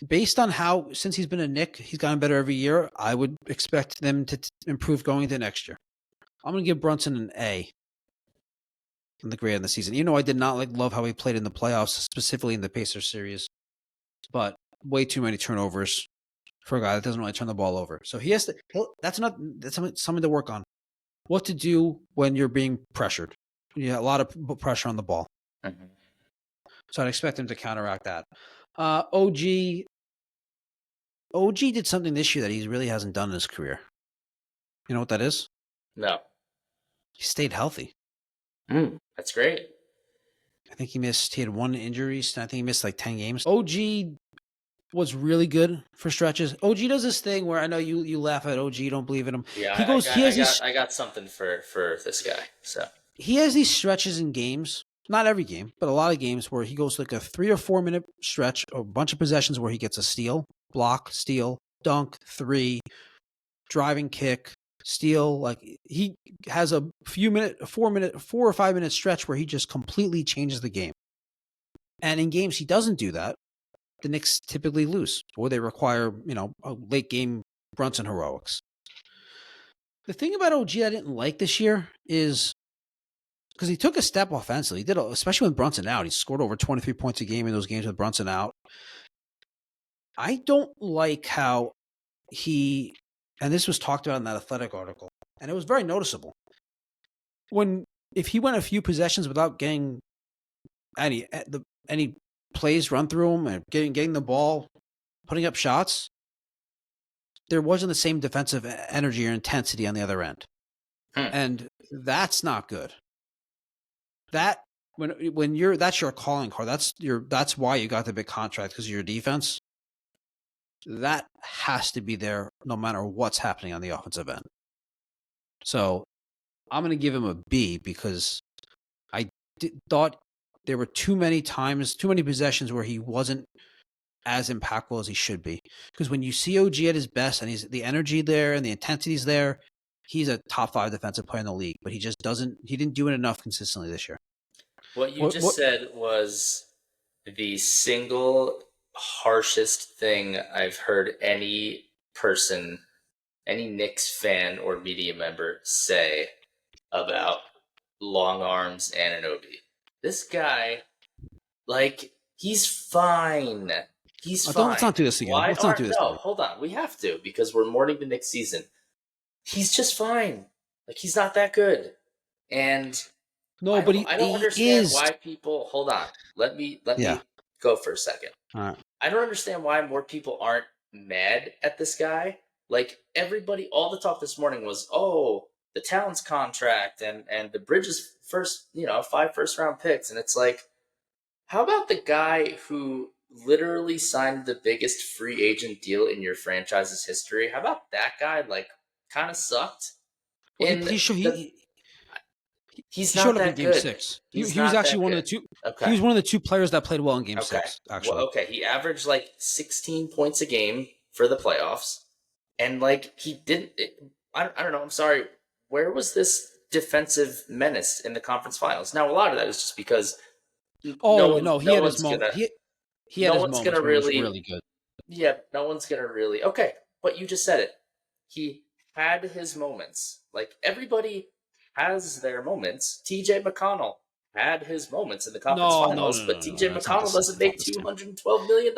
based on since he's been a Knick, he's gotten better every year, I would expect them to improve going into next year. I'm going to give Brunson an A in the grade of the season. I did not love how he played in the playoffs, specifically in the Pacers series, but way too many turnovers for a guy that doesn't really turn the ball over. So he has to. That's something to work on. What to do when you're being pressured? You have a lot of pressure on the ball. Mm-hmm. So I'd expect him to counteract that. OG did something this year that he really hasn't done in his career. You know what that is? No. He stayed healthy. That's great. I think he had 1 injury. I think he missed 10 games. OG was really good for stretches. OG does this thing where I know you laugh at OG, you don't believe in him. Yeah, I got something for this guy. So he has these stretches in games, not every game, but a lot of games where he goes a 3 or 4 minute stretch, a bunch of possessions where he gets a steal, block, steal, dunk, 3, driving kick, steal. He has a 4 or 5 minute stretch where he just completely changes the game. And in games he doesn't do that, the Knicks typically lose, or they require, a late game Brunson heroics. The thing about OG I didn't like this year is because he took a step offensively. He did, especially with Brunson out. He scored over 23 points a game in those games with Brunson out. I don't like how and this was talked about in that Athletic article, and it was very noticeable. When if he went a few possessions without getting any plays run through him and getting the ball, putting up shots, there wasn't the same defensive energy or intensity on the other end. And that's not good. That when that's your calling card. That's why you got the big contract, because of your defense. That has to be there no matter what's happening on the offensive end. So I'm going to give him a B because I thought there were too many possessions where he wasn't as impactful as he should be. Because when you see OG at his best and the energy there and the intensity's there, he's a top 5 defensive player in the league. But he didn't do it enough consistently this year. What you said was the single harshest thing I've heard any person, any Knicks fan or media member say about long arms Anunoby. This guy, he's fine. He's fine. Let's not do this again. No, hold on. We have to, because we're mourning the Knicks season. He's just fine. He's not that good. And I don't understand why people. Hold on. Let me go for a second. All right. I don't understand why more people aren't mad at this guy. Everybody, all the talk this morning was, the Towns contract and the Bridges first, 5 first-round picks. And it's how about the guy who literally signed the biggest free agent deal in your franchise's history? How about that guy, kind of sucked? Well, he showed up in Game 6. He was actually one of the two. Okay. He was one of the 2 players that played well in Game 6. Actually, well, okay. He averaged 16 points a game for the playoffs, and he didn't. I don't know. I'm sorry. Where was this defensive menace in the conference finals? Now, a lot of that is just because. He had his moment. He had his moments where he was really good. Yeah, no one's gonna really. Okay, but you just said it. He had his moments. Everybody has their moments. TJ McConnell had his moments in the conference finals, but TJ McConnell doesn't make $212 million.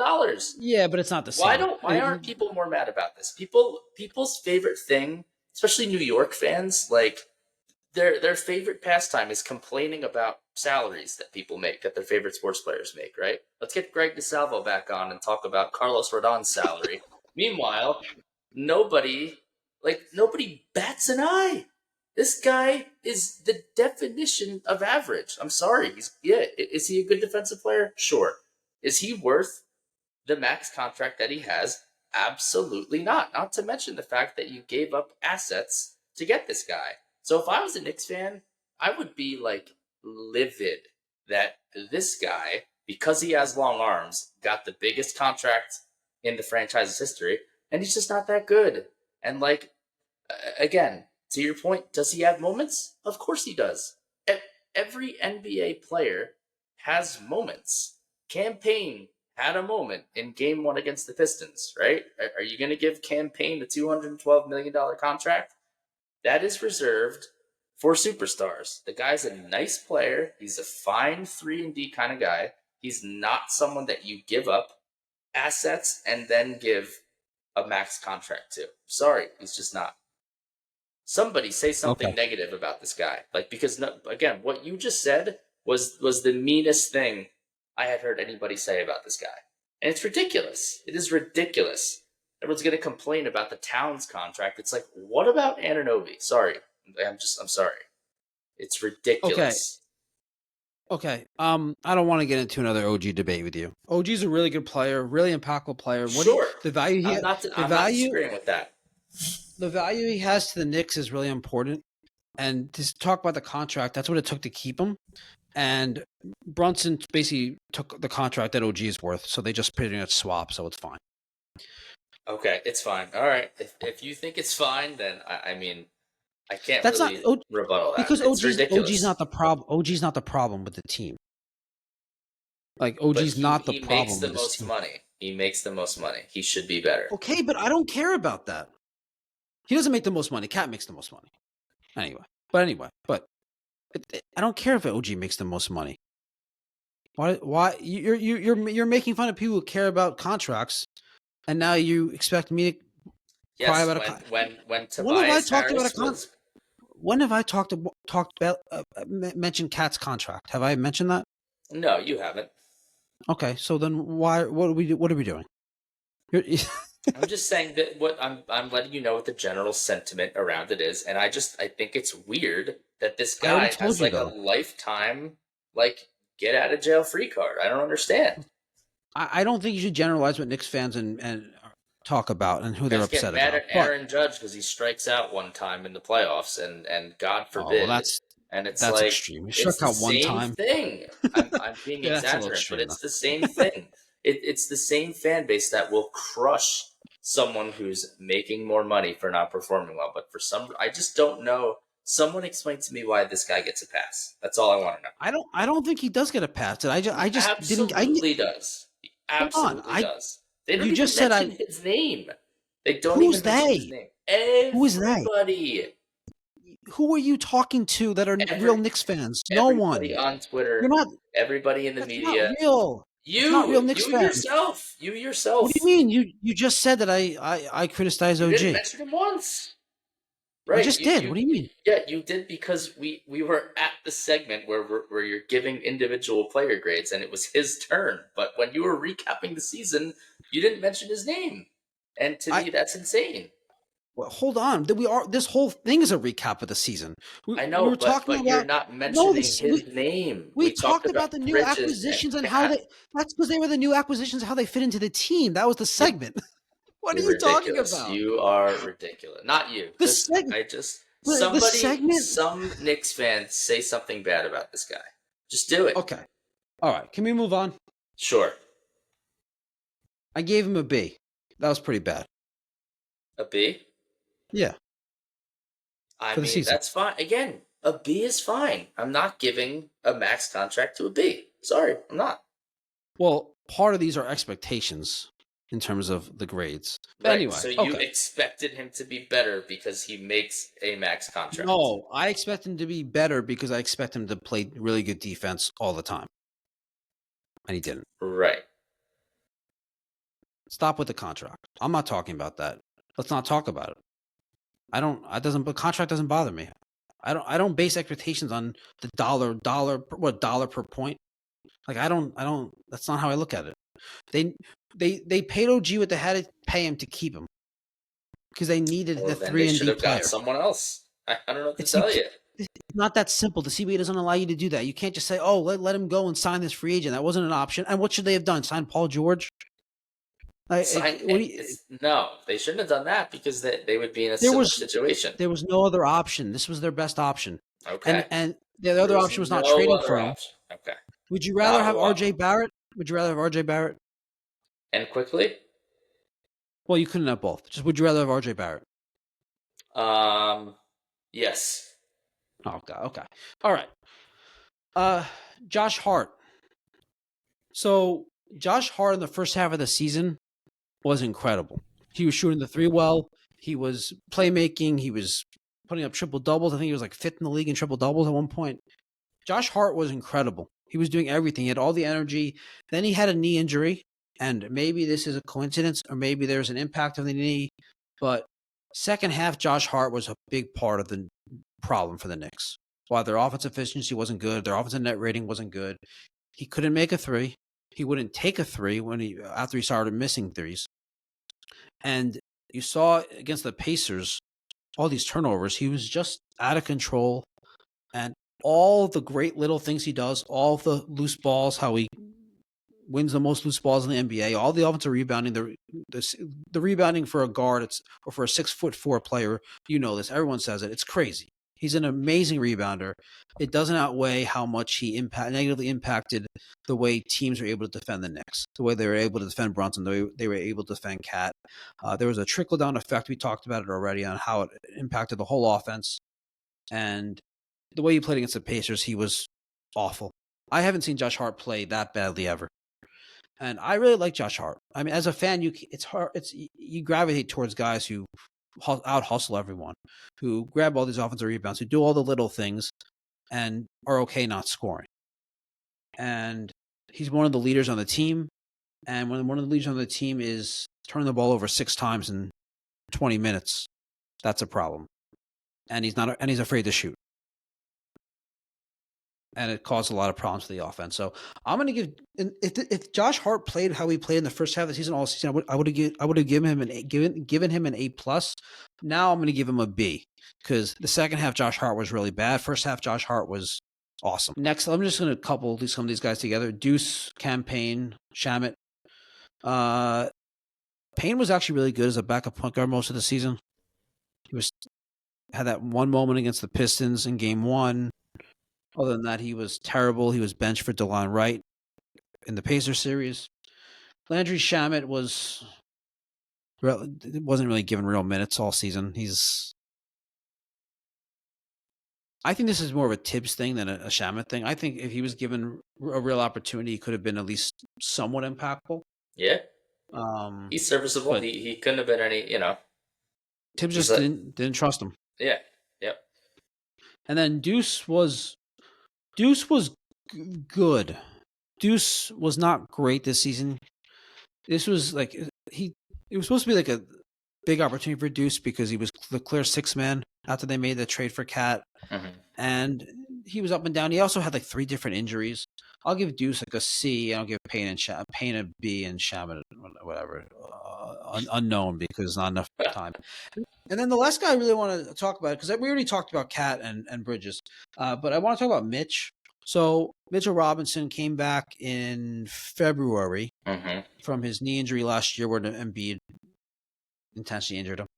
Yeah, but it's not the same. Why aren't people more mad about this? People's favorite thing, especially New York fans, their favorite pastime is complaining about salaries that people make, that their favorite sports players make, right? Let's get Greg DeSalvo back on and talk about Carlos Rodon's salary. Meanwhile, nobody bats an eye. This guy is the definition of average. I'm sorry. Is he a good defensive player? Sure. Is he worth the max contract that he has? Absolutely not. Not to mention the fact that you gave up assets to get this guy. So if I was a Knicks fan, I would be livid that this guy, because he has long arms, got the biggest contract in the franchise's history, and he's just not that good. And again, to your point, does he have moments? Of course he does. Every NBA player has moments. Campaign had a moment in Game 1 against the Pistons, right? Are you going to give Campaign a $212 million contract? That is reserved for superstars. The guy's a nice player. He's a fine 3-and-D kind of guy. He's not someone that you give up assets and then give a max contract to. Sorry, he's just not. Somebody say something negative about this guy. Because, again, what you just said was the meanest thing I had heard anybody say about this guy. And it's ridiculous. It is ridiculous. Everyone's going to complain about the Towns contract. It's what about Anunoby? Sorry. I'm sorry. It's ridiculous. Okay. I don't want to get into another OG debate with you. OG's a really good player, really impactful player. Sure. I'm not disagreeing with that. The value he has to the Knicks is really important. And to talk about the contract, that's what it took to keep him. And Brunson basically took the contract that OG is worth, so they just pretty much swap, so it's fine. Okay, it's fine. All right. If you think it's fine, then I can't rebuttal that. Because OG's not the problem. OG's not the problem with the team. OG's not the problem. He makes the most money. He makes the most money. He should be better. Okay, but I don't care about that. He doesn't make the most money. Cat makes the most money. Anyway, I don't care if OG makes the most money. Why you're making fun of people who care about contracts, and now you expect me to cry about when Tobias Harris when have I talked about mentioned Cat's contract? Have I mentioned that? No, you haven't. Okay, so then why? What are we doing? I'm just saying that what I'm letting you know what the general sentiment around it is, and I think it's weird that this I already guy told has you, like a though. lifetime get out of jail free card. I don't understand. I don't think you should generalize what Knicks fans and talk about and who You they're guys get upset mad about. at But Aaron Judge because he strikes out one time in the playoffs, and God well, forbid. And it's that's like extreme. He it's struck the out one same time. thing. I'm being Yeah, that's a little exaggerant, but extreme, it's the same thing. It's the same fan base that will crush someone who's making more money for not performing well. But I just don't know. Someone explain to me why this guy gets a pass. That's all I want to know. I don't think he does get a pass. I He just didn't. absolutely does. He Hold on. absolutely does. They don't You even just said mention his name. They don't Who's even mention his they? name. Who is they? Everybody. Who are you talking to that are real Knicks fans? No one. Everybody on Twitter. You're not. Everybody in the That's not media. real. That's not real Knicks fans. You What yourself. do you mean? You just said that I criticize You OG. didn't mention him once. I Right? just did. What do you mean? Yeah, you did because we were at the segment where you're giving individual player grades, and it was his turn. But when you were recapping the season, you didn't mention his name, and to me, that's insane. Well, hold on. This whole thing is a recap of the season. I know, we were talking but about you're not mentioning his name. We Talked talked about the new Bridges acquisitions and how Cat. that's because they were the new acquisitions, how they fit into the team. That was the segment. What are You're you talking ridiculous. about? You are ridiculous. Not you. The segment. The segment. Some Knicks fans say something bad about this guy. Just do it. Okay. All right. Can we move on? Sure. I gave him a B. That was pretty bad. A B? Yeah. I mean, that's fine. Again, a B is fine. I'm not giving a max contract to a B. Sorry, I'm not. Well, part of these are expectations in terms of the grades. But right. Anyway, so you expected him to be better because he makes a max contract. No, I expect him to be better because I expect him to play really good defense all the time. And he didn't. Right. Stop with the contract. I'm not talking about that. Let's not talk about it. But contract doesn't bother me. I don't base expectations on the dollar per point. Like that's not how I look at it. They paid OG what they had to pay him to keep him. Because they needed the 3-and-D player. Got someone else. I don't know what to tell you. It's not that simple. The CBA doesn't allow you to do that. You can't just say, "Oh, let him go and sign this free agent." That wasn't an option. And what should they have done? Sign Paul George? No, they shouldn't have done that because they would be in a similar situation. There was no other option. This was their best option. Okay. And the other option was not trading for him. Okay. Would you rather have RJ Barrett? And quickly? Well, you couldn't have both. Just would you rather have RJ Barrett? Yes. Oh, God. Okay. All right. Josh Hart. So Josh Hart in the first half of the season was incredible. He was shooting the three well. He was playmaking. He was putting up triple doubles. I think he was like fifth in the league in triple doubles at one point. Josh Hart was incredible. He was doing everything. He had all the energy. Then he had a knee injury, and maybe this is a coincidence, or maybe there's an impact of the knee. But second half, Josh Hart was a big part of the problem for the Knicks. While their offensive efficiency wasn't good, their offensive net rating wasn't good. He couldn't make a three. He wouldn't take a three after he started missing threes. And you saw against the Pacers, all these turnovers. He was just out of control. And all the great little things he does, all the loose balls, how he wins the most loose balls in the NBA, all the offensive rebounding, the rebounding for a guard, or for a 6'4" player, you know this. Everyone says it. It's crazy. He's an amazing rebounder. It doesn't outweigh how much he negatively impacted the way teams were able to defend the Knicks, the way they were able to defend Brunson, the way they were able to defend Cat. There was a trickle-down effect. We talked about it already on how it impacted the whole offense. And the way he played against the Pacers, he was awful. I haven't seen Josh Hart play that badly ever. And I really like Josh Hart. I mean, as a fan, you gravitate towards guys who out hustle everyone, who grab all these offensive rebounds, who do all the little things and are okay not scoring. And he's one of the leaders on the team. And when one of the leaders on the team is turning the ball over 6 times in 20 minutes, that's a problem. and he's afraid to shoot. And it caused a lot of problems for the offense. So I'm going to give if Josh Hart played how he played in the first half of the season all season, I would have given him an A+. Now I'm going to give him a B because the second half Josh Hart was really bad. First half Josh Hart was awesome. Next, I'm just going to couple some of these guys together. Deuce, Campaign, Shamet. Payne was actually really good as a backup point guard most of the season. He had that one moment against the Pistons in Game 1. Other than that, he was terrible. He was benched for DeLon Wright in the Pacers series. Landry Shamet wasn't really given real minutes all season. I think this is more of a Tibbs thing than a Shamet thing. I think if he was given a real opportunity, he could have been at least somewhat impactful. Yeah. He's serviceable. He couldn't have been any, Tibbs just didn't trust him. Yeah. Yep. And then Deuce was good. Deuce was not great this season. This was like it was supposed to be like a big opportunity for Deuce because he was the clear sixth man after they made the trade for Cat. Mm-hmm. And he was up and down. He also had like 3 different injuries. I'll give Deuce like a C, and I'll give Payne a B, and Shaman whatever unknown because not enough time. And then the last guy I really want to talk about, because we already talked about Cat and Bridges, but I want to talk about Mitch. So Mitchell Robinson came back in February from his knee injury last year where Embiid intentionally injured him.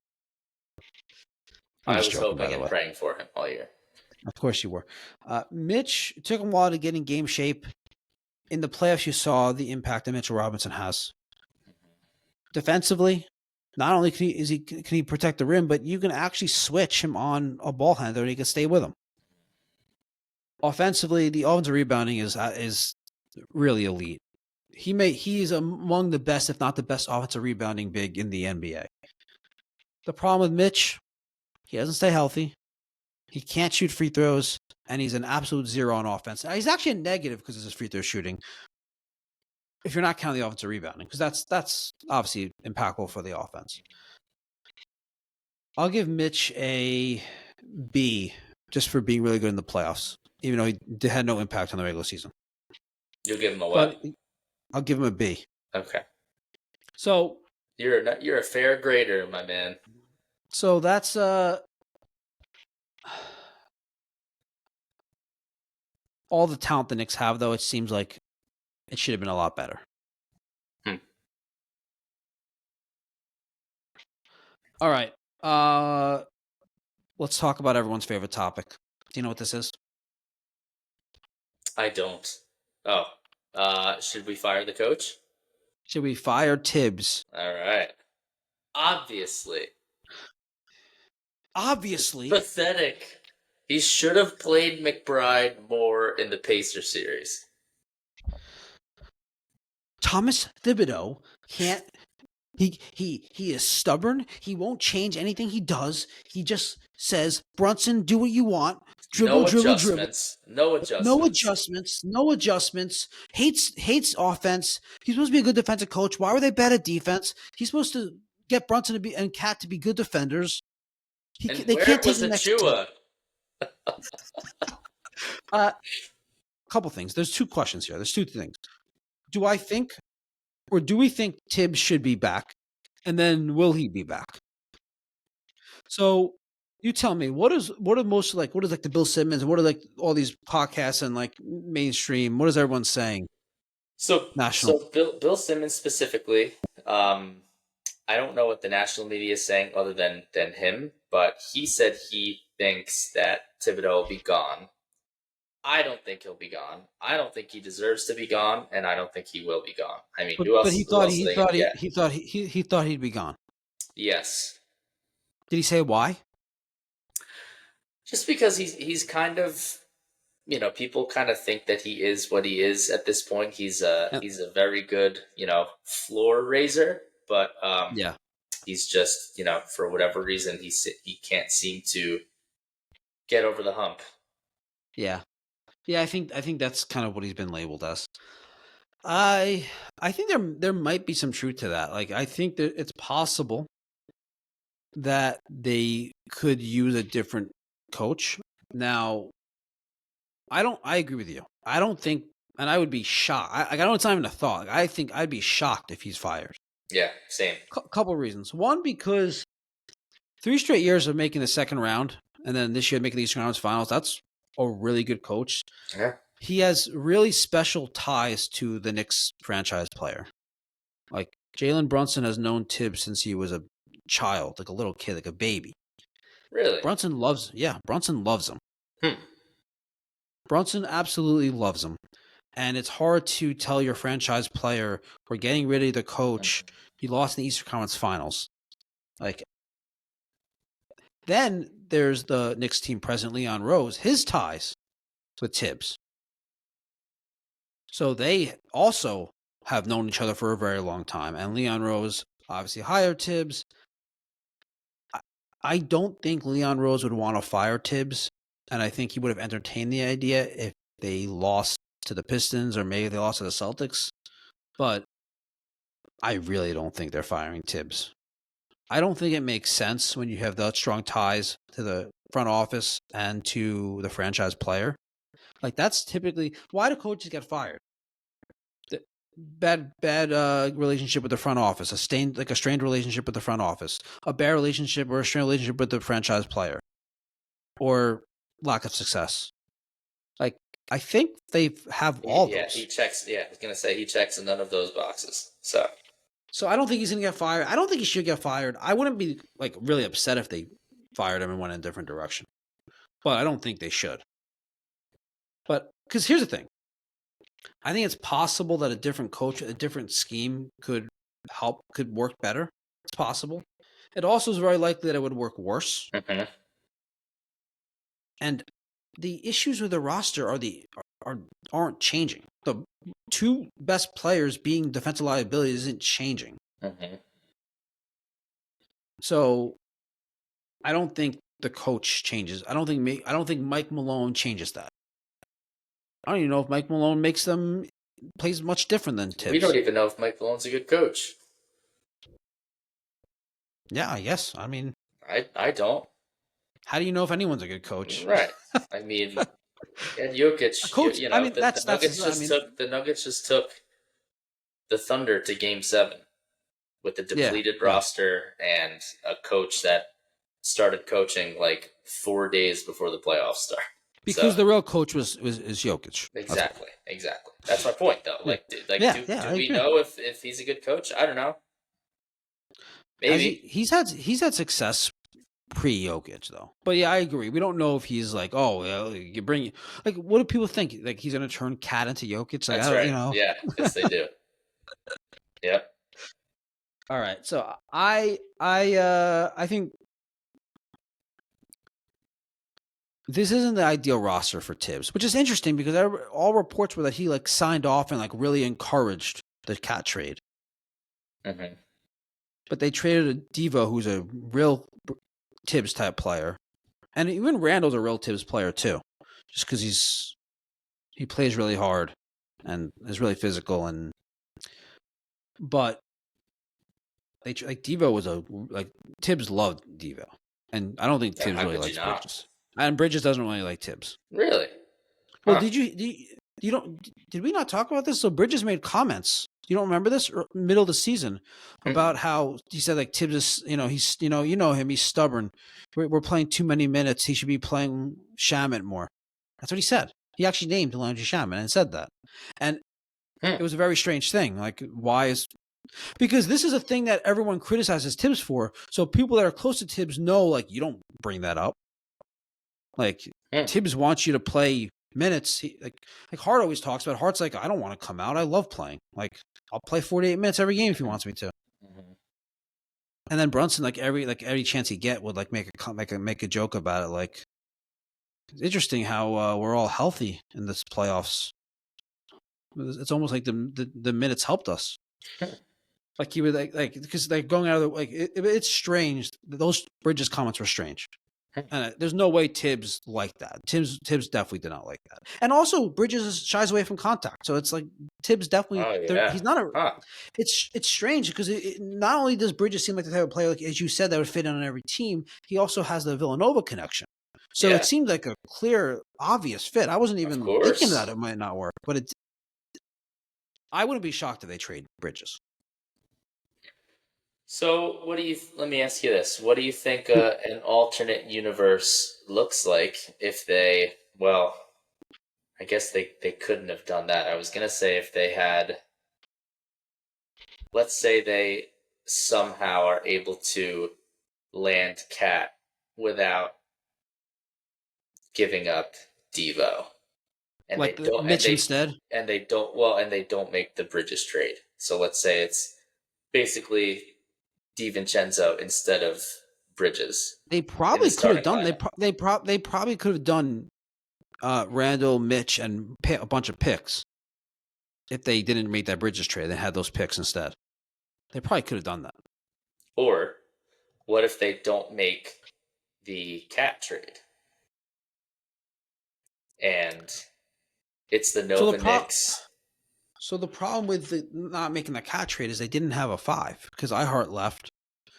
I was hoping and praying for him all year. Of course you were. Mitch, it took him a while to get in game shape. In the playoffs, you saw the impact that Mitchell Robinson has. Defensively, not only can he protect the rim, but you can actually switch him on a ball handler and he can stay with him. Offensively, the offensive rebounding is really elite. He's among the best, if not the best, offensive rebounding big in the NBA. The problem with Mitch, he doesn't stay healthy. He can't shoot free throws, and he's an absolute zero on offense. He's actually a negative because of his free throw shooting. If you're not counting the offensive rebounding, because that's obviously impactful for the offense. I'll give Mitch a B just for being really good in the playoffs, even though he had no impact on the regular season. You'll give him a what? I'll give him a B. Okay. So you're a fair grader, my man. So that's all the talent the Knicks have, though. It seems like it should have been a lot better. All right. Let's talk about everyone's favorite topic. Do you know what this is? I don't. Oh. Should we fire the coach? Should we fire Tibbs? All right. Obviously. Pathetic. He should have played McBride more in the Pacers series. Thomas Thibodeau can't. He is stubborn. He won't change anything he does. He just says, "Brunson, do what you want. Dribble. No adjustments. Hates offense. He's supposed to be a good defensive coach. Why were they bad at defense? He's supposed to get Brunson and Cat to be good defenders. They can't take the next step. Couple things. There's 2 questions here. There's 2 things. Do we think Tibbs should be back? And then will he be back? So you tell me, what is the Bill Simmons and what are like all these podcasts and like mainstream? What is everyone saying? So Bill Simmons specifically, I don't know what the national media is saying other than him, but he said he thinks that Thibodeau will be gone. I don't think he'll be gone. I don't think he deserves to be gone, and I don't think he will be gone. I mean, who else? But he thought he'd be gone. Yes. Did he say why? Just because he's kind of, people kind of think that he is what he is at this point. He's a very good, floor raiser, but he's just, for whatever reason he can't seem to get over the hump. Yeah. Yeah, I think that's kind of what he's been labeled as. I think there might be some truth to that. Like, I think that it's possible that they could use a different coach. Now, I agree with you. I don't think, and I would be shocked. I know it's not even a thought. I think I'd be shocked if he's fired. Yeah, same. Couple of reasons. One, because 3 straight years of making the second round, and then this year making the Eastern Conference Finals, that's a really good coach. Yeah. He has really special ties to the Knicks franchise player. Like, Jalen Brunson has known Tibbs since he was a child, like a little kid, like a baby. Really? Brunson loves him. Hmm. Brunson absolutely loves him. And it's hard to tell your franchise player, we're getting rid of the coach. He lost in the Eastern Conference Finals. Like, then there's the Knicks team president, Leon Rose, his ties with Tibbs. So they also have known each other for a very long time. And Leon Rose obviously hired Tibbs. I don't think Leon Rose would want to fire Tibbs. And I think he would have entertained the idea if they lost to the Pistons or maybe they lost to the Celtics. But I really don't think they're firing Tibbs. I don't think it makes sense when you have that strong ties to the front office and to the franchise player. Like, that's typically why do coaches get fired? Bad relationship with the front office, a strained relationship with the front office, a bad relationship or a strained relationship with the franchise player, or lack of success. Like, I think they have all those. Yeah, he checks. Yeah, I was gonna say he checks none of those boxes. So I don't think he's gonna get fired. I don't think he should get fired. I wouldn't be like really upset if they fired him and went in a different direction, but I don't think they should. But because here's the thing. I think it's possible that a different coach, a different scheme could work better. It's possible. It also is very likely that it would work worse. Mm-hmm. And the issues with the roster aren't changing. The 2 best players being defensive liability isn't changing. Mm-hmm. So I don't think the coach changes. I don't think Mike Malone changes that. I don't even know if Mike Malone plays much different than Tibbs. We don't even know if Mike Malone's a good coach. Yeah, I guess. I mean, I don't. How do you know if anyone's a good coach? Right. I mean, and Jokic, coach, you know, the Nuggets just took the Thunder to Game 7 with a depleted roster and a coach that started coaching like 4 days before the playoffs start. Because the real coach is Jokic. Exactly. That's my point, though. Do we know if he's a good coach? I don't know. Maybe he's had success pre-Jokic though. But yeah, I agree. We don't know if he's like, you bring like, what do people think? Like he's gonna turn Cat into Jokic? Like, that's right. You know? Yeah, yes, they do. Yep. All right. So I think this isn't the ideal roster for Tibbs, which is interesting because all reports were that he like signed off and like really encouraged the Cat trade. Mm-hmm. But they traded a Devo who's a real Tibbs type player, and even Randall's a real Tibbs player too, just because he plays really hard and is really physical. But they like Devo was Tibbs loved Devo, and I don't think Tibbs really likes Bridges. And Bridges doesn't really like Tibbs. Really? Well, did we not talk about this? So Bridges made comments. You don't remember this? Middle of the season about how he said like Tibbs is, he's, you know him, he's stubborn. We're playing too many minutes. He should be playing Shamet more. That's what he said. He actually named Landry Shamet and said that. And it was a very strange thing. Like, because this is a thing that everyone criticizes Tibbs for. So people that are close to Tibbs know, like, you don't bring that up. Like, Tibbs wants you to play minutes. Like Hart always talks about. Hart's like, I don't want to come out. I love playing. Like, I'll play 48 minutes every game if he wants me to. Mm-hmm. And then Brunson, like every chance he get, would like make a joke about it. Like, it's interesting how we're all healthy in this playoffs. It's almost like the minutes helped us. Like he would like because like going out of the it's strange. Those Bridges comments were strange. And there's no way Tibbs liked that. Tibbs definitely did not like that. And also, Bridges shies away from contact. So it's like Tibbs definitely. Oh yeah. He's not a. Huh. It's strange because not only does Bridges seem like the type of player, like as you said, that would fit in on every team. He also has the Villanova connection. So Yeah. it seemed like a clear, obvious fit. I wasn't even thinking that it might not work, but it. I wouldn't be shocked if they trade Bridges. So, what do you? Let me ask you this: what do you think an alternate universe looks like if they? Well, I guess they couldn't have done that. I was gonna say if they had. Let's say they somehow are able to land Cat without giving up Devo, and Like they don't. Mitch instead. And they don't. Well, and they don't make the Bridges trade. So let's say it's basically DiVincenzo instead of Bridges. They probably could have done. They probably could have done Randall, Mitch, and a bunch of picks if they didn't make that Bridges trade. They had those picks instead. They probably could have done that. Or what if they don't make the Cat trade? And it's the Nova Knicks. So the problem with not making the Cat trade is they didn't have a 5 because Hart left.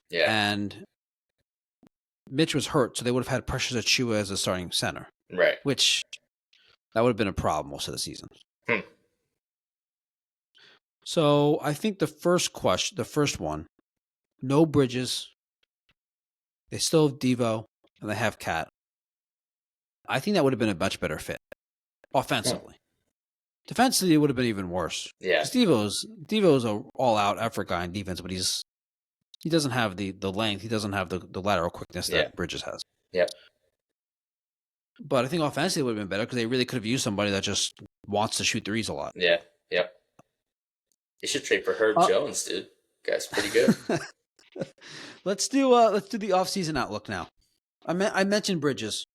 Yeah. And Mitch was hurt, so they would have had Precious Achiuwa as a starting center. Right. Which that would have been a problem most of the season. So I think the first one, no Bridges. They still have Devo and they have Cat. I think that would have been a much better fit offensively. Defensively, it would have been even worse. Yeah. Because Devo's an all-out effort guy in defense, but he doesn't have the length. He doesn't have the lateral quickness that Bridges has. Yep. But I think offensively it would have been better because they really could have used somebody that just wants to shoot threes a lot. Yeah. Yep. You should trade for Herb Jones, dude. Guy's pretty good. Let's do the offseason outlook now. I mentioned Bridges.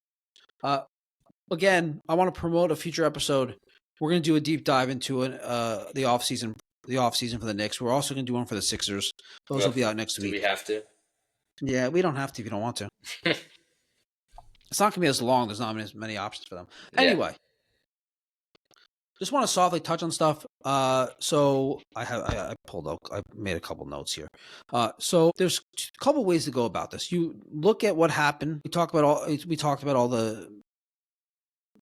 Again, I want to promote a future episode. We're going to do a deep dive into the offseason for the Knicks. We're also going to do one for the Sixers. Those will be out next week. Do we have to? Yeah, we don't have to if you don't want to. It's not going to be as long. There's not as many options for them. Anyway, just want to softly touch on stuff. So I pulled out. I made a couple notes here. So there's a couple ways to go about this. You look at what happened. We talked about all the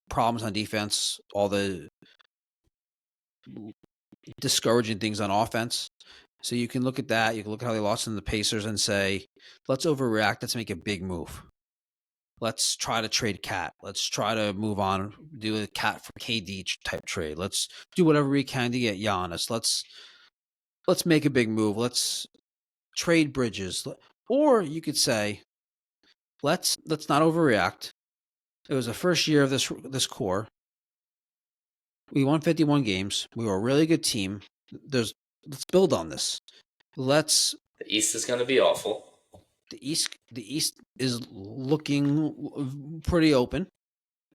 problems on defense, all the discouraging things on offense. So you can look at that. You can look at how they lost to the Pacers and say, let's overreact. Let's make a big move. Let's try to trade Cat. Let's try to move on, do a Cat for KD type trade. Let's do whatever we can to get Giannis. Let's make a big move. Let's trade Bridges. Or you could say, let's not overreact. It was the first year of this core. We won 51 games. We were a really good team. Let's build on this. The East is going to be awful. The East is looking pretty open.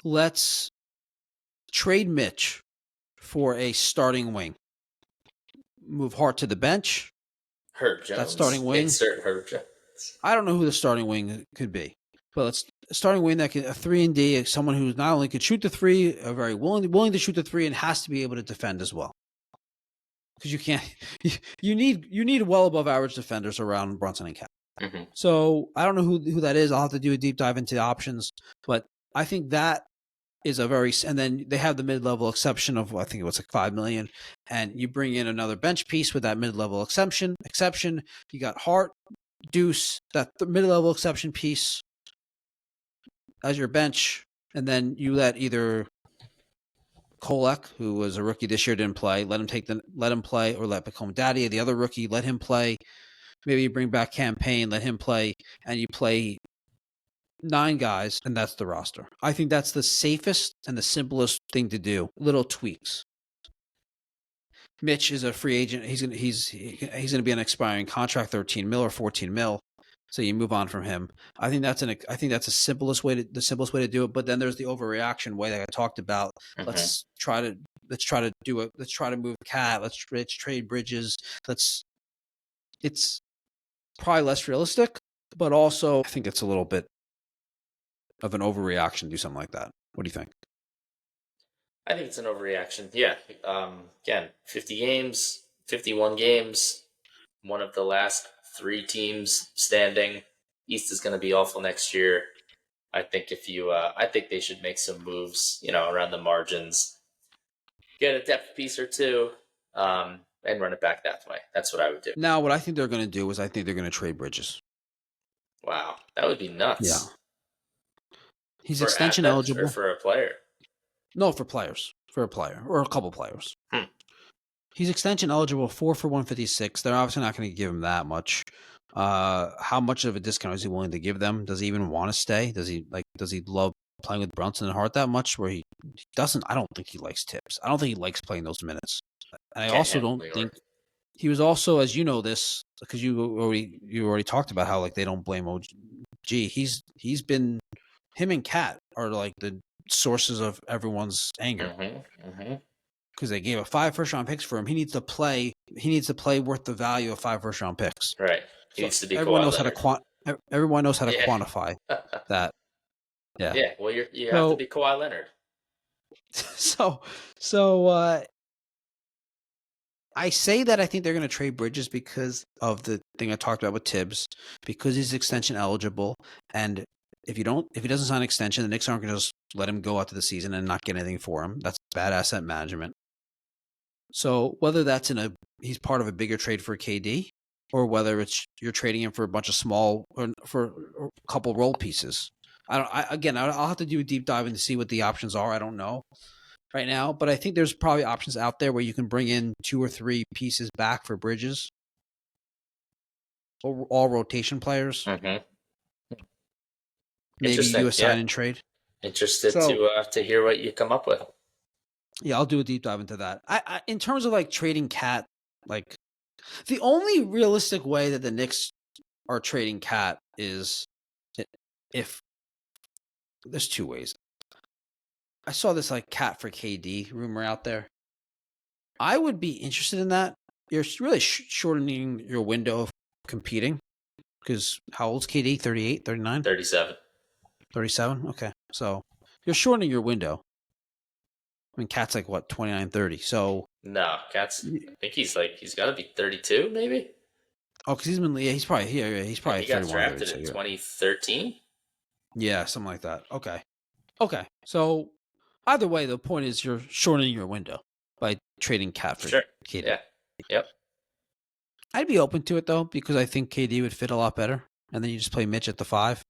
Let's trade Mitch for a starting wing. Move Hart to the bench. Herb Jones. That starting wing. Insert Herb Jones. I don't know who the starting wing could be, but let's starting wing that can a 3-and-D, someone who not only could shoot the three, are very willing to shoot the three, and has to be able to defend as well. Because you can't, you need well above average defenders around Brunson and Cat. Mm-hmm. So I don't know who that is. I'll have to do a deep dive into the options, but I think that is and then they have the mid-level exception of, I think it was like $5 million, and you bring in another bench piece with that mid-level exception. You got Hart, Deuce, that mid-level exception piece as your bench, and then you let either Kolek, who was a rookie this year, didn't play, let him play, or let Become Daddy, the other rookie, let him play. Maybe you bring back Campaign, let him play, and you play 9 guys, and that's the roster. I think that's the safest and the simplest thing to do. Little tweaks. Mitch is a free agent. He's gonna be an expiring contract, $13 million or $14 million. So you move on from him. I think that's the simplest way to do it. But then there's the overreaction way that I talked about. Mm-hmm. Let's try to do it. Let's try to move Cat. Let's trade Bridges. It's probably less realistic, but also I think it's a little bit of an overreaction to do something like that? What do you think? I think it's an overreaction. Yeah. Again, 50 games, 51 games, one of the last 3 teams standing. East is going to be awful next year. I think I think they should make some moves, around the margins, get a depth piece or two, and run it back that way. That's what I would do. Now, what I think they're going to do is I think they're going to trade Bridges. Wow, that would be nuts. Yeah. He's for extension eligible. Or for a player? No, for players. For a player. Or a couple players. He's extension eligible, 4 for 156. They're obviously not going to give him that much. How much of a discount is he willing to give them? Does he even want to stay? Does he love playing with Brunson and Hart that much? Where he doesn't. I don't think he likes tips. I don't think he likes playing those minutes. And I also don't think he was also, as you know this, because you already talked about how like they don't blame OG. He's been, him and Cat are like the sources of everyone's anger. Because they gave 5 first-round picks for him. He needs to play. He needs to play worth the value of 5 first-round picks. Right. He needs to be. Everyone knows how to everyone knows how to quantify that. Yeah. Yeah. Well, you have to be Kawhi Leonard. So I say that I think they're going to trade Bridges because of the thing I talked about with Tibbs, because he's extension eligible, and if he doesn't sign an extension, the Knicks aren't going to just let him go after the season and not get anything for him. That's bad asset management. So whether that's he's part of a bigger trade for KD, or whether it's you're trading him for a bunch of small or for a couple role pieces, I'll have to do a deep dive and see what the options are. I don't know right now, but I think there's probably options out there where you can bring in 2 or 3 pieces back for Bridges, all rotation players. Maybe do a sign and trade. Interested to hear what you come up with. Yeah, I'll do a deep dive into that. I in terms of like trading Cat, like the only realistic way that the Knicks are trading Cat is if there's 2 ways. I saw this like Cat for KD rumor out there. I would be interested in that. You're really shortening your window of competing because how old's KD? 38, 39? 37. 37? Okay. So you're shortening your window. I mean, Cat's like, what, 29, 30. So no, Cat's, I think he's got to be 32 maybe. Oh, because he's probably here. Yeah, he's probably he got drafted in 2013. Yeah, something like that. Okay. So either way, the point is you're shortening your window by trading Cat for KD. Yeah. Yep. I'd be open to it though, because I think KD would fit a lot better, and then you just play Mitch at the 5.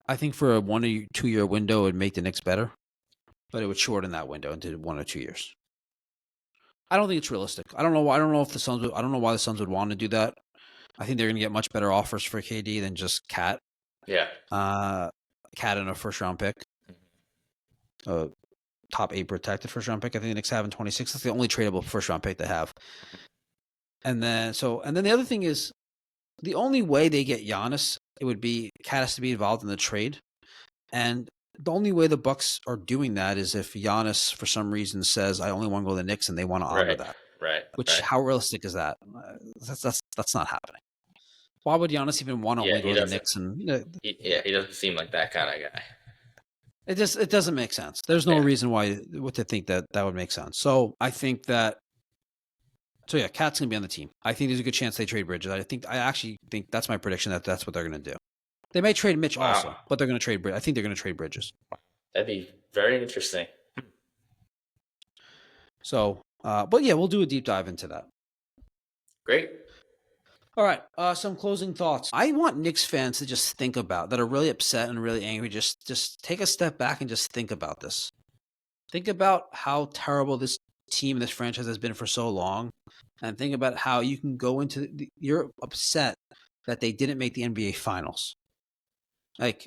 I think for a 1 or 2 year window, it would make the Knicks better, but it would shorten that window into 1 or 2 years. I don't think it's realistic. I don't know why the Suns would want to do that. I think they're going to get much better offers for KD than just Cat. Yeah. Cat and a first round pick. Top 8 protected first round pick. I think the Knicks have in 26. That's the only tradable first round pick they have. And then the other thing is, the only way they get Giannis, it would be Cat has to be involved in the trade. And the only way the Bucks are doing that is if Giannis, for some reason, says, I only want to go to the Knicks, and they want to honor that. Right. How realistic is that? That's not happening. Why would Giannis even want to only go to the Knicks? He doesn't seem like that kind of guy. It doesn't make sense. There's no reason to think that would make sense. So I think that. So yeah, Cat's gonna be on the team. I think there's a good chance they trade Bridges. I actually think that's my prediction that that's what they're gonna do. They may trade Mitch also, but they're gonna trade. I think they're gonna trade Bridges. That'd be very interesting. So, but yeah, we'll do a deep dive into that. Great. All right. Some closing thoughts. I want Knicks fans to just think about that are really upset and really angry. Just take a step back and just think about this. Think about how terrible this team, this franchise has been for so long, and think about how you can go into you're upset that they didn't make the NBA Finals. Like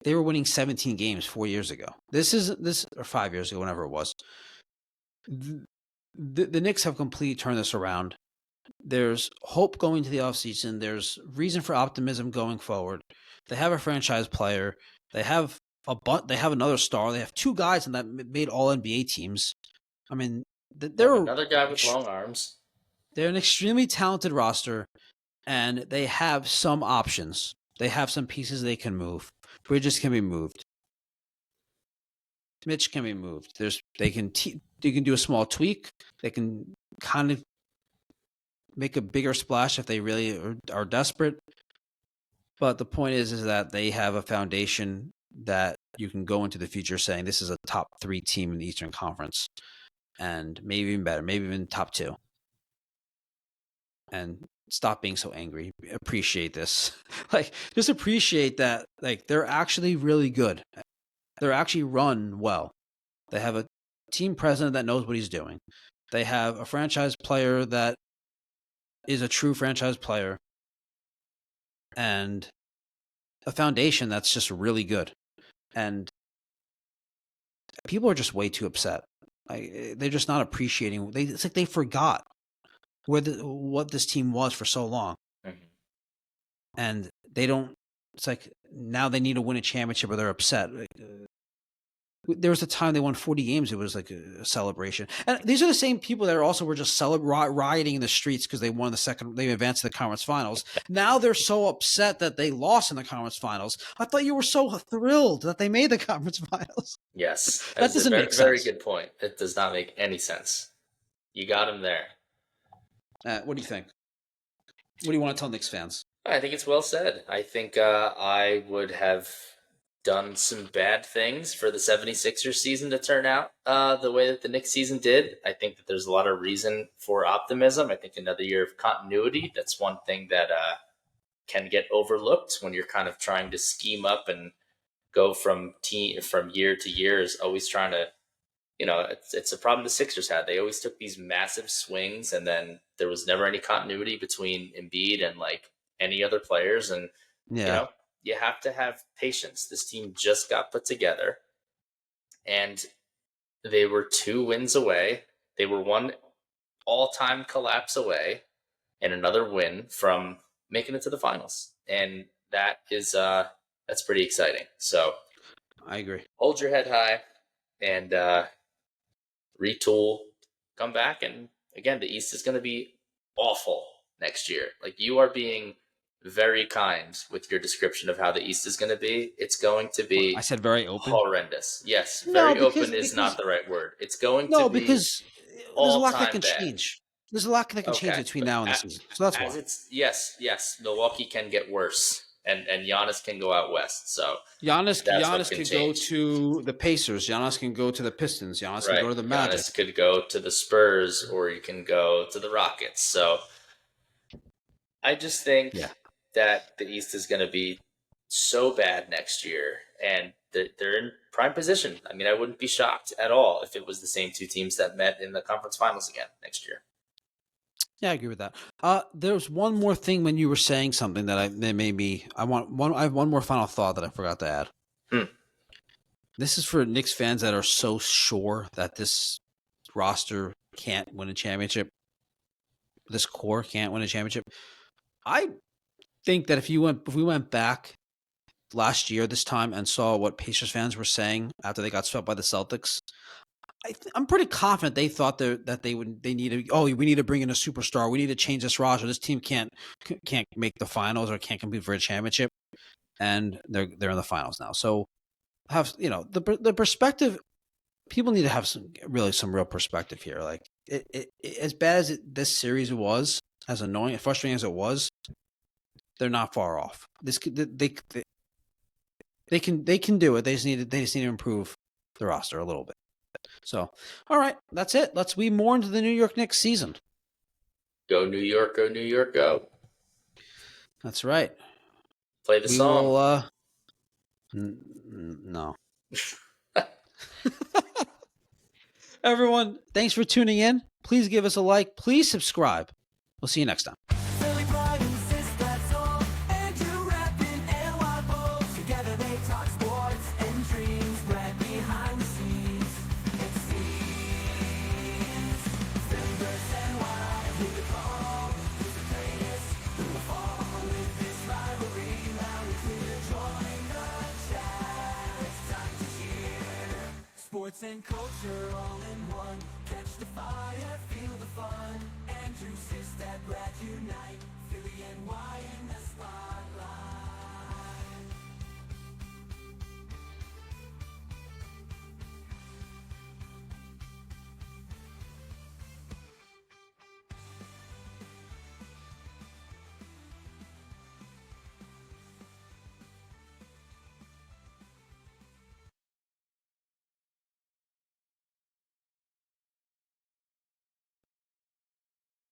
they were winning 17 games 4 years ago. Or 5 years ago, whenever it was. The Knicks have completely turned this around. There's hope going to the offseason. There's reason for optimism going forward. They have a franchise player. They have another star. They have 2 guys that made all NBA teams. I mean, they're another guy with long arms. They're an extremely talented roster, and they have some options. They have some pieces they can move. Bridges can be moved. Mitch can be moved. They can do a small tweak. They can kind of make a bigger splash if they really are desperate. But the point is that they have a foundation that you can go into the future saying this is a top 3 team in the Eastern Conference, and maybe even better, maybe even top 2. And stop being so angry. Appreciate this. Just appreciate that. They're actually really good. They're actually run well. They have a team president that knows what he's doing. They have a franchise player that is a true franchise player, and a foundation that's just really good. And people are just way too upset. They're just not appreciating. It's like they forgot what this team was for so long. Mm-hmm. And they don't. It's like now they need to win a championship or they're upset. There was a time they won 40 games. It was like a celebration. And these are the same people that also were just rioting in the streets because they won they advanced to the conference finals. Now they're so upset that they lost in the conference finals. I thought you were so thrilled that they made the conference finals. Yes. That doesn't make sense. Very good point. It does not make any sense. You got him there. What do you think? What do you want to tell Knicks fans? I think it's well said. I think I would have done some bad things for the 76ers season to turn out the way that the Knicks season did. I think that there's a lot of reason for optimism. I think another year of continuity, that's one thing that can get overlooked when you're kind of trying to scheme up and go from year to year, is always trying to, it's a problem the Sixers had. They always took these massive swings, and then there was never any continuity between Embiid and any other players. And, you have to have patience. This team just got put together, and they were 2 wins away. They were 1 all-time collapse away and another win from making it to the finals. And that is that's pretty exciting. So I agree. Hold your head high and retool, come back. And again, the East is going to be awful next year. You are being very kind with your description of how the East is going to be. It's going to be, I said very open. Horrendous. Yes, very open is not the right word. It's going to be because there's a lot that can change. There's a lot that can change between now and the season. So that's why. Yes. Milwaukee can get worse, and Giannis can go out west. So Giannis could go to the Pacers. Giannis can go to the Pistons. Giannis can go to the Magic. Giannis could go to the Spurs, or you can go to the Rockets. So I just think that the East is going to be so bad next year, and they're in prime position. I mean, I wouldn't be shocked at all if it was the same 2 teams that met in the conference finals again next year. Yeah, I agree with that. There's one more thing when you were saying something that made me. I have one more final thought that I forgot to add. This is for Knicks fans that are so sure that this roster can't win a championship. This core can't win a championship. I think that if we went back last year this time and saw what Pacers fans were saying after they got swept by the Celtics, I'm pretty confident they thought that we need to bring in a superstar. We need to change this roster. This team can't make the finals or can't compete for a championship, and they're in the finals now. So have the perspective. People need to have some real perspective here. As bad as this series was, as annoying and frustrating as it was, they're not far off. They can do it. They just need to improve the roster a little bit. So, all right, that's it. We mourn to the New York Knicks season. Go New York, go New York, go. That's right. Play the song. No. Everyone, thanks for tuning in. Please give us a like. Please subscribe. We'll see you next time. Sports and culture all in one. Catch the fire, feel the fun.